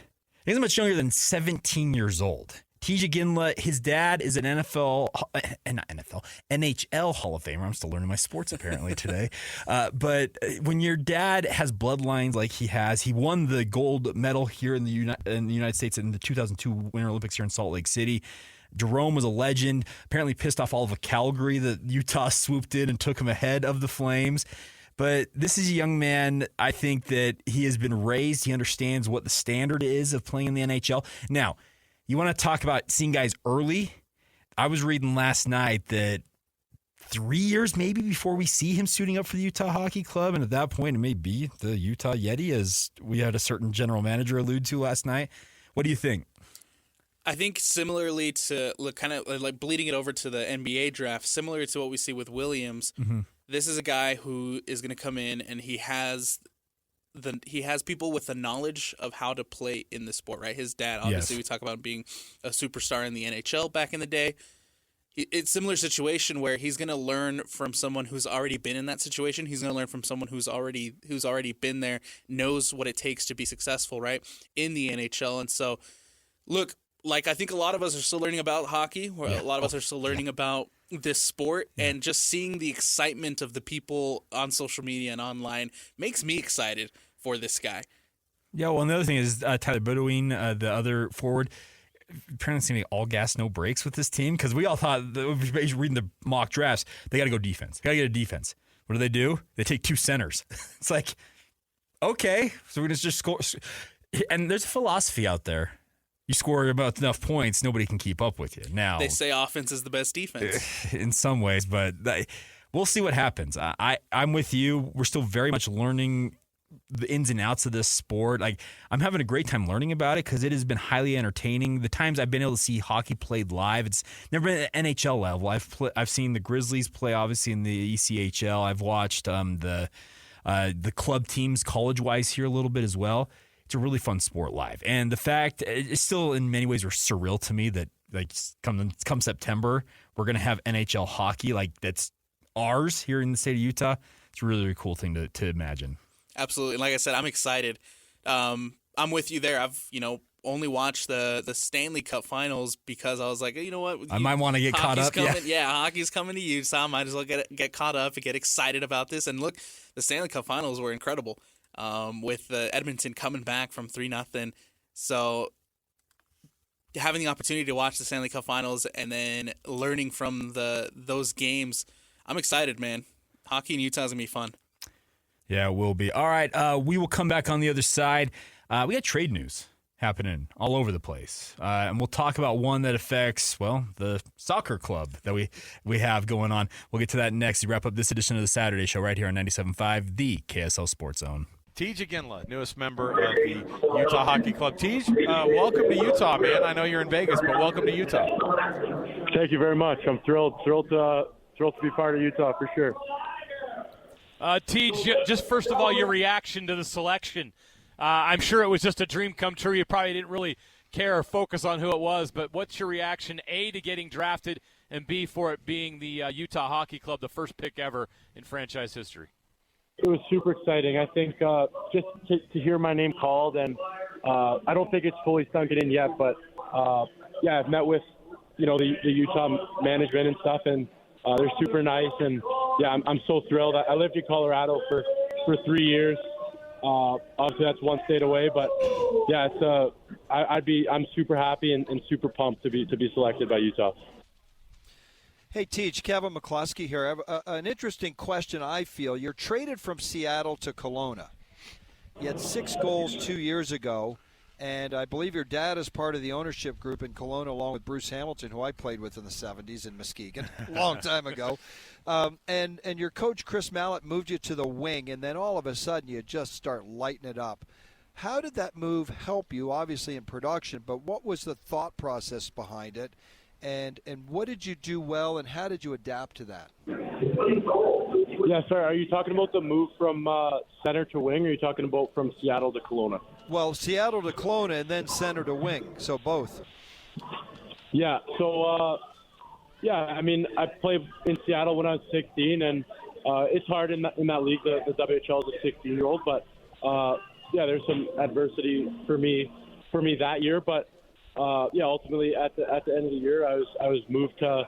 He's much younger than 17 years old. Iginla, his dad is an NHL Hall of Famer. I'm still learning my sports apparently today. But when your dad has bloodlines like he has, he won the gold medal here in the United States in the 2002 Winter Olympics here in Salt Lake City. Jerome was a legend, apparently pissed off all of Calgary that Utah swooped in and took him ahead of the Flames. But this is a young man, I think that he has been raised. He understands what the standard is of playing in the NHL. Now, you want to talk about seeing guys early? I was reading last night that 3 years maybe before we see him suiting up for the Utah Hockey Club, and at that point it may be the Utah Yeti, as we had a certain general manager allude to last night. What do you think? I think similarly to kind of like bleeding it over to the NBA draft, similar to what we see with Williams, this is a guy who is going to come in and he has people with the knowledge of how to play in the sport, right? His dad, obviously, we talk about being a superstar in the NHL back in the day. It's a similar situation where he's going to learn from someone who's already been in that situation. He's going to learn from someone who's already been there, knows what it takes to be successful, right, in the NHL. And so, look, like I think a lot of us are still learning about hockey, or a lot of us are still learning about this sport, and just seeing the excitement of the people on social media and online makes me excited for this guy. Yeah, well, and the other thing is Tyler Beaudoin, the other forward, apparently seeming all gas, no brakes with this team, because we all thought, reading the mock drafts, they got to go defense. Got to get a defense. What do? They take two centers. It's like, okay, so we're going to just score. And there's a philosophy out there. You score about enough points, nobody can keep up with you. Now they say offense is the best defense in some ways, but we'll see what happens. I'm with you. We're still very much learning the ins and outs of this sport. Like, I'm having a great time learning about it because it has been highly entertaining. The times I've been able to see hockey played live, it's never been at NHL level. I've seen the Grizzlies play, obviously, in the ECHL. I've watched the club teams college-wise here a little bit as well. It's a really fun sport live. And the fact, it's still in many ways surreal to me that like come September, we're going to have NHL hockey like that's ours here in the state of Utah. It's a really, really cool thing to imagine. Absolutely. Like I said, I'm excited. I'm with you there. I've, only watched the Stanley Cup Finals because I was like, you know what? I might want to get caught up. Hockey's coming to Utah. I might as well get caught up and get excited about this. And look, the Stanley Cup Finals were incredible. With Edmonton coming back from 3-0. So having the opportunity to watch the Stanley Cup Finals and then learning from those games, I'm excited, man. Hockey in Utah is going to be fun. Yeah, it will be. All right, we will come back on the other side. We got trade news happening all over the place. And we'll talk about one that affects, the soccer club that we have going on. We'll get to that next. We wrap up this edition of the Saturday Show right here on 97.5, the KSL Sports Zone. Tej Iginla, newest member of the Utah Hockey Club. Tej, welcome to Utah, man. I know you're in Vegas, but welcome to Utah. Thank you very much. I'm thrilled to be part of Utah for sure. Tej, just first of all, your reaction to the selection. I'm sure it was just a dream come true. You probably didn't really care or focus on who it was, but what's your reaction, A, to getting drafted, and B, for it being the Utah Hockey Club, the first pick ever in franchise history? It was super exciting. I think just to hear my name called, and I don't think it's fully sunk it in yet, but I've met with the Utah management and stuff, and they're super nice, and I'm so thrilled. I lived in Colorado for 3 years. Obviously that's one state away, but I'm super happy and super pumped to be selected by Utah. Hey, Tej, Kevin McCluskey here. I have an interesting question, I feel. You're traded from Seattle to Kelowna. You had 6 goals 2 years ago, and I believe your dad is part of the ownership group in Kelowna along with Bruce Hamilton, who I played with in the 70s in Muskegon a long time ago. And your coach, Chris Mallett, moved you to the wing, and then all of a sudden you just start lighting it up. How did that move help you, obviously in production, but what was the thought process behind it? And what did you do well, and how did you adapt to that? Yeah, sorry, are you talking about the move from center to wing, or are you talking about from Seattle to Kelowna? Well, Seattle to Kelowna and then center to wing, so both. Yeah, so, I played in Seattle when I was 16, and it's hard in that league, the WHL is a 16-year-old, but, there's some adversity for me that year, but ultimately at the end of the year, I was moved to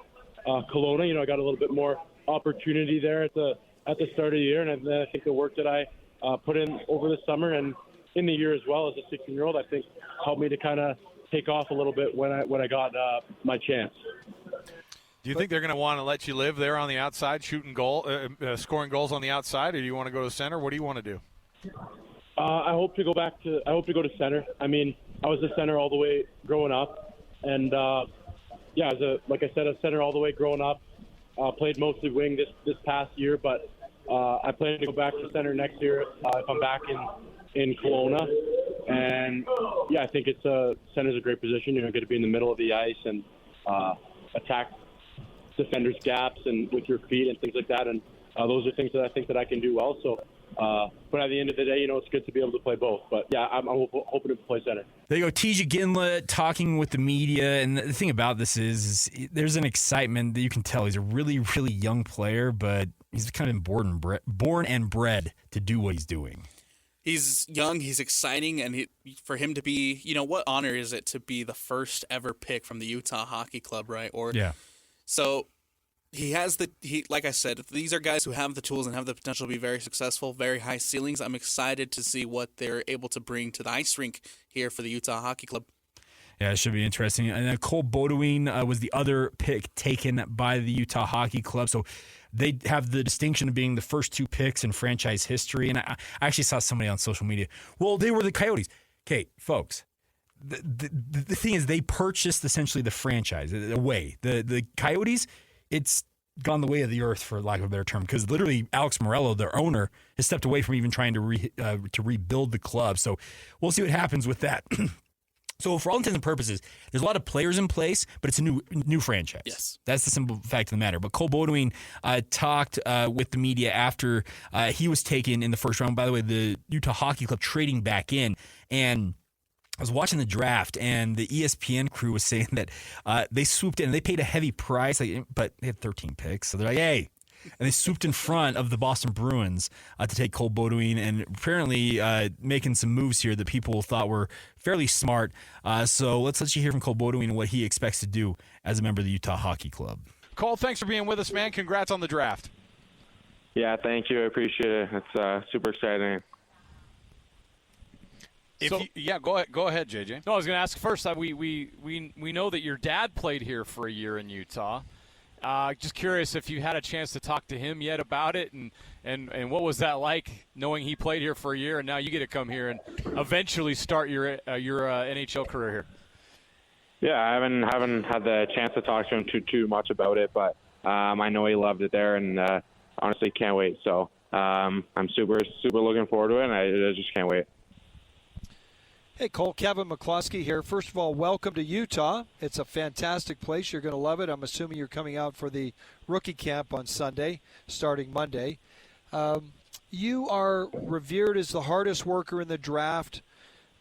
Kelowna. I got a little bit more opportunity there at the start of the year, and then I think the work that I put in over the summer and in the year as well as a 16-year-old, I think helped me to kind of take off a little bit when I got my chance. Do you think they're going to want to let you live there on the outside, scoring goals on the outside, or do you want to go to center? What do you want to do? I hope to go to center. I mean, I was a center all the way growing up, and like I said, a center all the way growing up. Played mostly wing this past year, but I plan to go back to center next year if I'm back in Kelowna. And I think center's a great position. You're going to be in the middle of the ice and attack defenders' gaps and with your feet and things like that. And those are things that I think that I can do well. So. But at the end of the day, it's good to be able to play both. But, I'm hoping to play center. There you go, Tej Iginla talking with the media. And the thing about this is there's an excitement that you can tell. He's a really, really young player, but he's kind of born and bred to do what he's doing. He's young, he's exciting, and for him to be, what honor is it to be the first ever pick from the Utah Hockey Club, right? So he has like I said, these are guys who have the tools and have the potential to be very successful, very high ceilings. I'm excited to see what they're able to bring to the ice rink here for the Utah Hockey Club. Yeah, it should be interesting. And Cole Beaudoin was the other pick taken by the Utah Hockey Club. So they have the distinction of being the first 2 picks in franchise history. And I actually saw somebody on social media. Well, they were the Coyotes. Okay, folks. The thing is, they purchased essentially the franchise away. The Coyotes, it's gone the way of the earth, for lack of a better term, because literally Alex Morello, their owner, has stepped away from even trying to rebuild the club. So we'll see what happens with that. So for all intents and purposes, there's a lot of players in place, but it's a new franchise. Yes. That's the simple fact of the matter. But Cole Beaudoin talked with the media after he was taken in the first round. By the way, the Utah Hockey Club trading back in, and I was watching the draft, and the ESPN crew was saying that they swooped in and they paid a heavy price, but they had 13 picks. So they're like, hey. And they swooped in front of the Boston Bruins to take Cole Beaudoin, and apparently making some moves here that people thought were fairly smart. So let's let you hear from Cole Beaudoin and what he expects to do as a member of the Utah Hockey Club. Cole, thanks for being with us, man. Congrats on the draft. Yeah, thank you. I appreciate it. It's super exciting. Go ahead, JJ. No, I was going to ask first. We know that your dad played here for a year in Utah. Just curious if you had a chance to talk to him yet about it, and what was that like, knowing he played here for a year and now you get to come here and eventually start your NHL career here. Yeah, I haven't had the chance to talk to him too much about it, but I know he loved it there, and honestly can't wait. So I'm super looking forward to it, and I just can't wait. Hey, Cole, Kevin McCluskey here. First of all, welcome to Utah. It's a fantastic place. You're going to love it. I'm assuming you're coming out for the rookie camp on Sunday, starting Monday. You are revered as the hardest worker in the draft,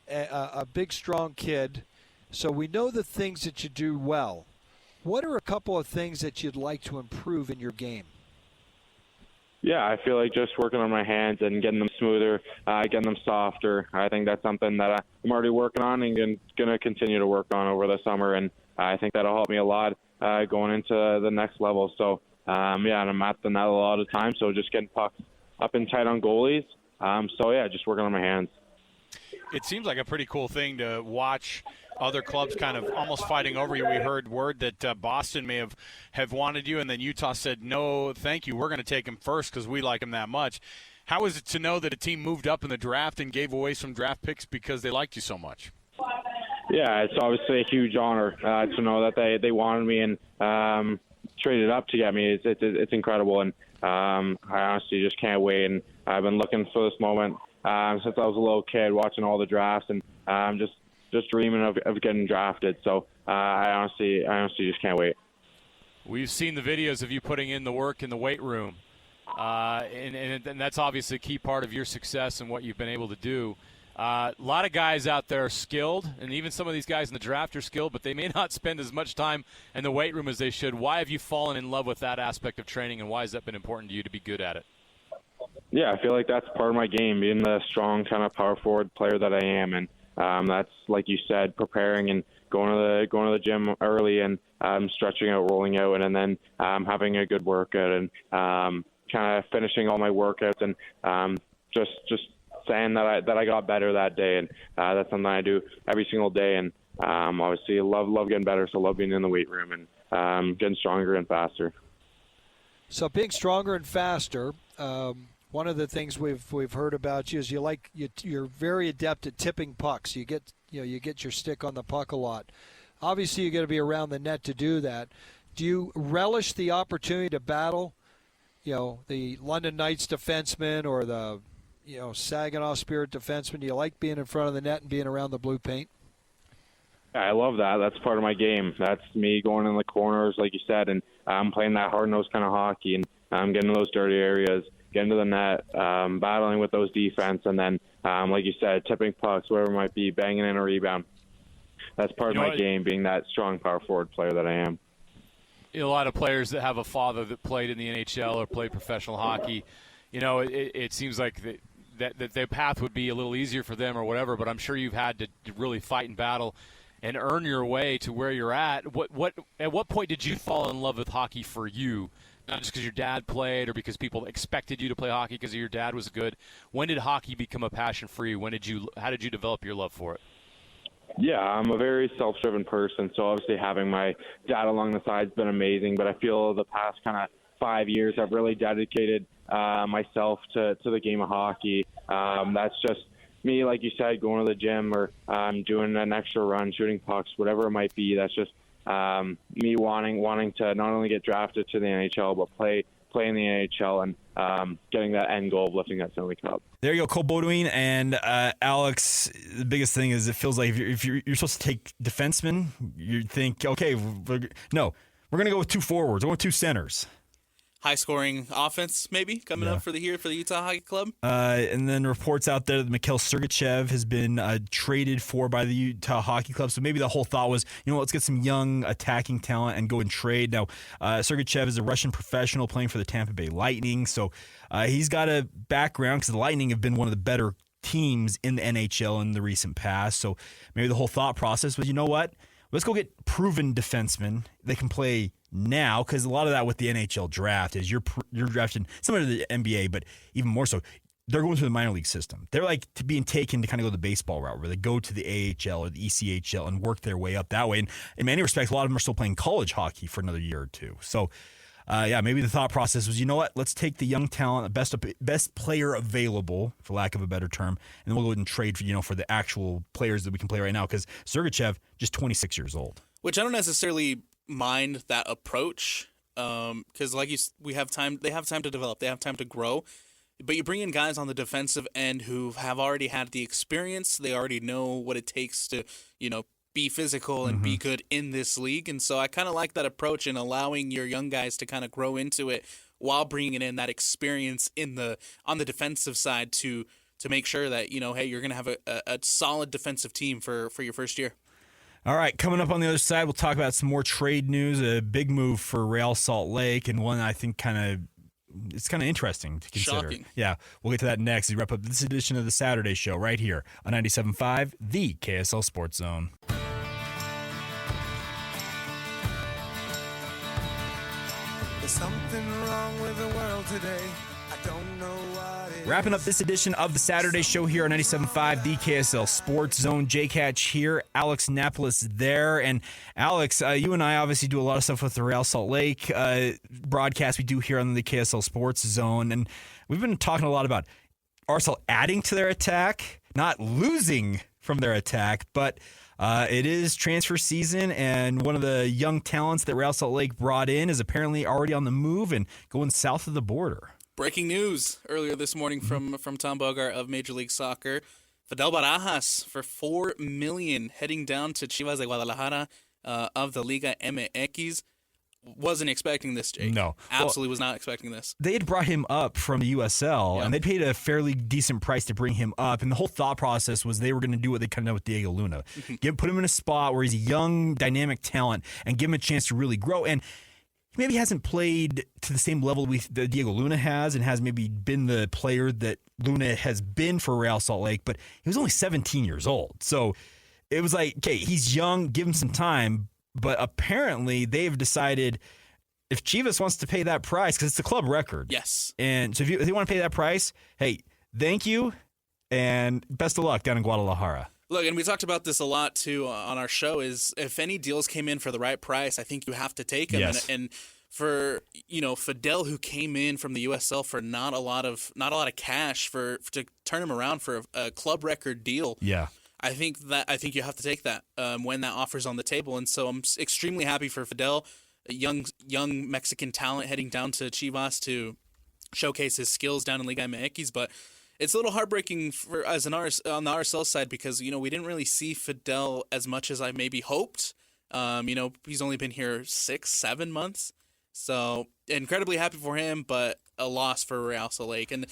a big, strong kid. So we know the things that you do well. What are a couple of things that you'd like to improve in your game? Yeah, I feel like just working on my hands and getting them smoother, getting them softer. I think that's something that I'm already working on and going to continue to work on over the summer, and I think that'll help me a lot going into the next level. So, and I'm at the net a lot of times, so just getting pucks up and tight on goalies. Just working on my hands. It seems like a pretty cool thing to watch other clubs kind of almost fighting over you. We heard word that Boston may have wanted you, and then Utah said, no, thank you, we're going to take him first because we like him that much. How is it to know that a team moved up in the draft and gave away some draft picks because they liked you so much? Yeah, it's obviously a huge honor to know that they wanted me and traded up to get me. It's incredible, and I honestly just can't wait. And I've been looking for this moment since I was a little kid, watching all the drafts, and just dreaming of getting drafted. So I honestly just can't wait. We've seen the videos of you putting in the work in the weight room, and that's obviously a key part of your success and what you've been able to do. A lot of guys out there are skilled, and even some of these guys in the draft are skilled, but they may not spend as much time in the weight room as they should. Why have you fallen in love with that aspect of training, and why has that been important to you to be good at it? Yeah, I feel like that's part of my game, being the strong kind of power forward player that I am, and that's, like you said, preparing and going to the gym early and stretching out, rolling out, and then having a good workout and kind of finishing all my workouts and just saying that I got better that day, and that's something I do every single day. And obviously, love getting better, so love being in the weight room and getting stronger and faster. So being stronger and faster. One of the things we've heard about you is you're very adept at tipping pucks. You get your stick on the puck a lot. Obviously, you got to be around the net to do that. Do you relish the opportunity to battle, the London Knights defenseman or the Saginaw Spirit defenseman? Do you like being in front of the net and being around the blue paint? I love that. That's part of my game. That's me going in the corners, like you said, and I'm playing that hard-nosed kind of hockey, and I'm getting to those dirty areas, getting to the net, battling with those defense, and then, like you said, tipping pucks, whatever it might be, banging in a rebound. That's part of my game, being that strong power forward player that I am. A lot of players that have a father that played in the NHL or played professional hockey, it seems like that their path would be a little easier for them or whatever, but I'm sure you've had to really fight and battle and earn your way to where you're at. At what point did you fall in love with hockey for you? Not just because your dad played or because people expected you to play hockey because your dad was good. When did hockey become a passion for you? How did you develop your love for it? Yeah, I'm a very self-driven person, so obviously having my dad along the side has been amazing, but I feel the past kind of 5 years I've really dedicated myself to the game of hockey. That's just me, like you said, going to the gym or doing an extra run, shooting pucks, whatever it might be. That's just me wanting to not only get drafted to the NHL, but play in the NHL and getting that end goal of lifting that Stanley Cup. There you go, Cole Beaudoin. And Alex, the biggest thing is it feels like if you're supposed to take defensemen, you think, okay, we're going to go with two forwards. We're going with two centers. High-scoring offense, maybe, coming up for the Utah Hockey Club. And then reports out there that Mikhail Sergachev has been traded for by the Utah Hockey Club. So maybe the whole thought was, let's get some young attacking talent and go and trade. Now, Sergachev is a Russian professional playing for the Tampa Bay Lightning. So he's got a background because the Lightning have been one of the better teams in the NHL in the recent past. So maybe the whole thought process was, let's go get proven defensemen that can play now, because a lot of that with the NHL draft is you're drafting similar to the NBA, but even more so, they're going through the minor league system. They're like being taken to kind of go the baseball route, where they go to the AHL or the ECHL and work their way up that way. And in many respects, a lot of them are still playing college hockey for another year or two. So, maybe the thought process was, let's take the young talent, the best player available, for lack of a better term, and then we'll go ahead and trade for the actual players that we can play right now. Because Sergachev, just 26 years old. Which I don't necessarily mind that approach, because they have time to develop, they have time to grow. But you bring in guys on the defensive end who have already had the experience. They already know what it takes to, be physical and be good in this league. And so I kind of like that approach in allowing your young guys to kind of grow into it while bringing in that experience on the defensive side to make sure that, hey, you're going to have a solid defensive team for your first year. All right, coming up on the other side, we'll talk about some more trade news, a big move for Real Salt Lake, and one I think it's kind of interesting to consider. Shocking. Yeah, we'll get to that next as we wrap up this edition of the Saturday Show right here on 97.5, the KSL Sports Zone. There's something wrong with the world today. I don't know what it Wrapping up this edition of the Saturday Show here on 97.5, the KSL Sports Zone. Jake Hatch here, Alex Napoles there. And Alex, you and I obviously do a lot of stuff with the Real Salt Lake broadcast we do here on the KSL Sports Zone. And we've been talking a lot about RSL adding to their attack, not losing from their attack, but it is transfer season, and one of the young talents that Real Salt Lake brought in is apparently already on the move and going south of the border. Breaking news earlier this morning from Tom Bogart of Major League Soccer. Fidel Barajas for $4 million heading down to Chivas de Guadalajara of the Liga MX. Wasn't expecting this, Jake. No. Absolutely was not expecting this. They had brought him up from the USL, and they paid a fairly decent price to bring him up. And the whole thought process was they were going to do what they kind of did with Diego Luna. Put him in a spot where he's a young, dynamic talent and give him a chance to really grow. And he maybe hasn't played to the same level that Diego Luna has and has maybe been the player that Luna has been for Real Salt Lake, but he was only 17 years old. So it was like, okay, he's young, give him some time. But apparently they've decided if Chivas wants to pay that price, because it's a club record. Yes. And so if they want to pay that price, hey, thank you and best of luck down in Guadalajara. Look, and we talked about this a lot, too, on our show, is if any deals came in for the right price, I think you have to take them. Yes. And for, Fidel, who came in from the USL for not a lot of cash to turn him around for a club record deal. Yeah. I think you have to take that when that offer's on the table. And so I'm extremely happy for Fidel, a young Mexican talent heading down to Chivas to showcase his skills down in Liga MX. But it's a little heartbreaking on the RSL side because, we didn't really see Fidel as much as I maybe hoped. He's only been here 6-7 months. So incredibly happy for him, but a loss for Real Salt Lake. And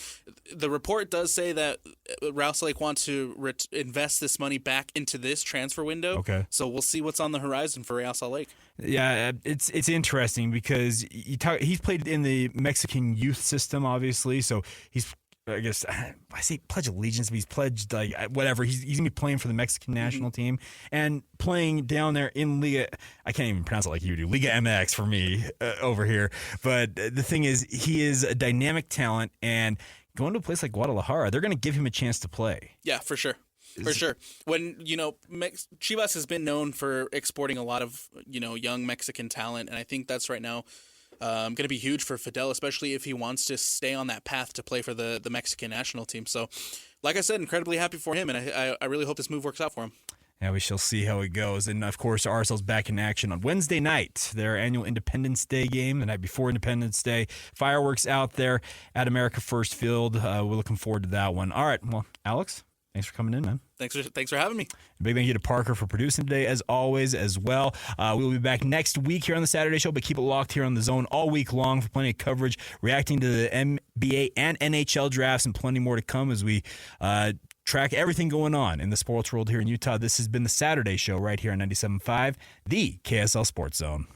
the report does say that Real Salt Lake wants to invest this money back into this transfer window. Okay. So we'll see what's on the horizon for Real Salt Lake. Yeah, it's interesting because he's played in the Mexican youth system, obviously. So he's, I guess, I say pledge allegiance, but he's pledged whatever. He's going to be playing for the Mexican national team and playing down there in Liga. I can't even pronounce it like you do. Liga MX for me over here. But the thing is, he is a dynamic talent, and going to a place like Guadalajara, they're going to give him a chance to play. Yeah, for sure. For sure. When, Chivas has been known for exporting a lot of, young Mexican talent, and I think that's right now going to be huge for Fidel, especially if he wants to stay on that path to play for the Mexican national team. So, like I said, incredibly happy for him, and I really hope this move works out for him. Yeah, we shall see how it goes. And, of course, RSL's back in action on Wednesday night, their annual Independence Day game, the night before Independence Day. Fireworks out there at America First Field. We're looking forward to that one. All right, well, Alex, thanks for coming in, man. Thanks for having me. Big thank you to Parker for producing today, as always, as well. We will be back next week here on the Saturday Show, but keep it locked here on the Zone all week long for plenty of coverage, reacting to the NBA and NHL drafts, and plenty more to come as we track everything going on in the sports world here in Utah. This has been the Saturday Show right here on 97.5, the KSL Sports Zone.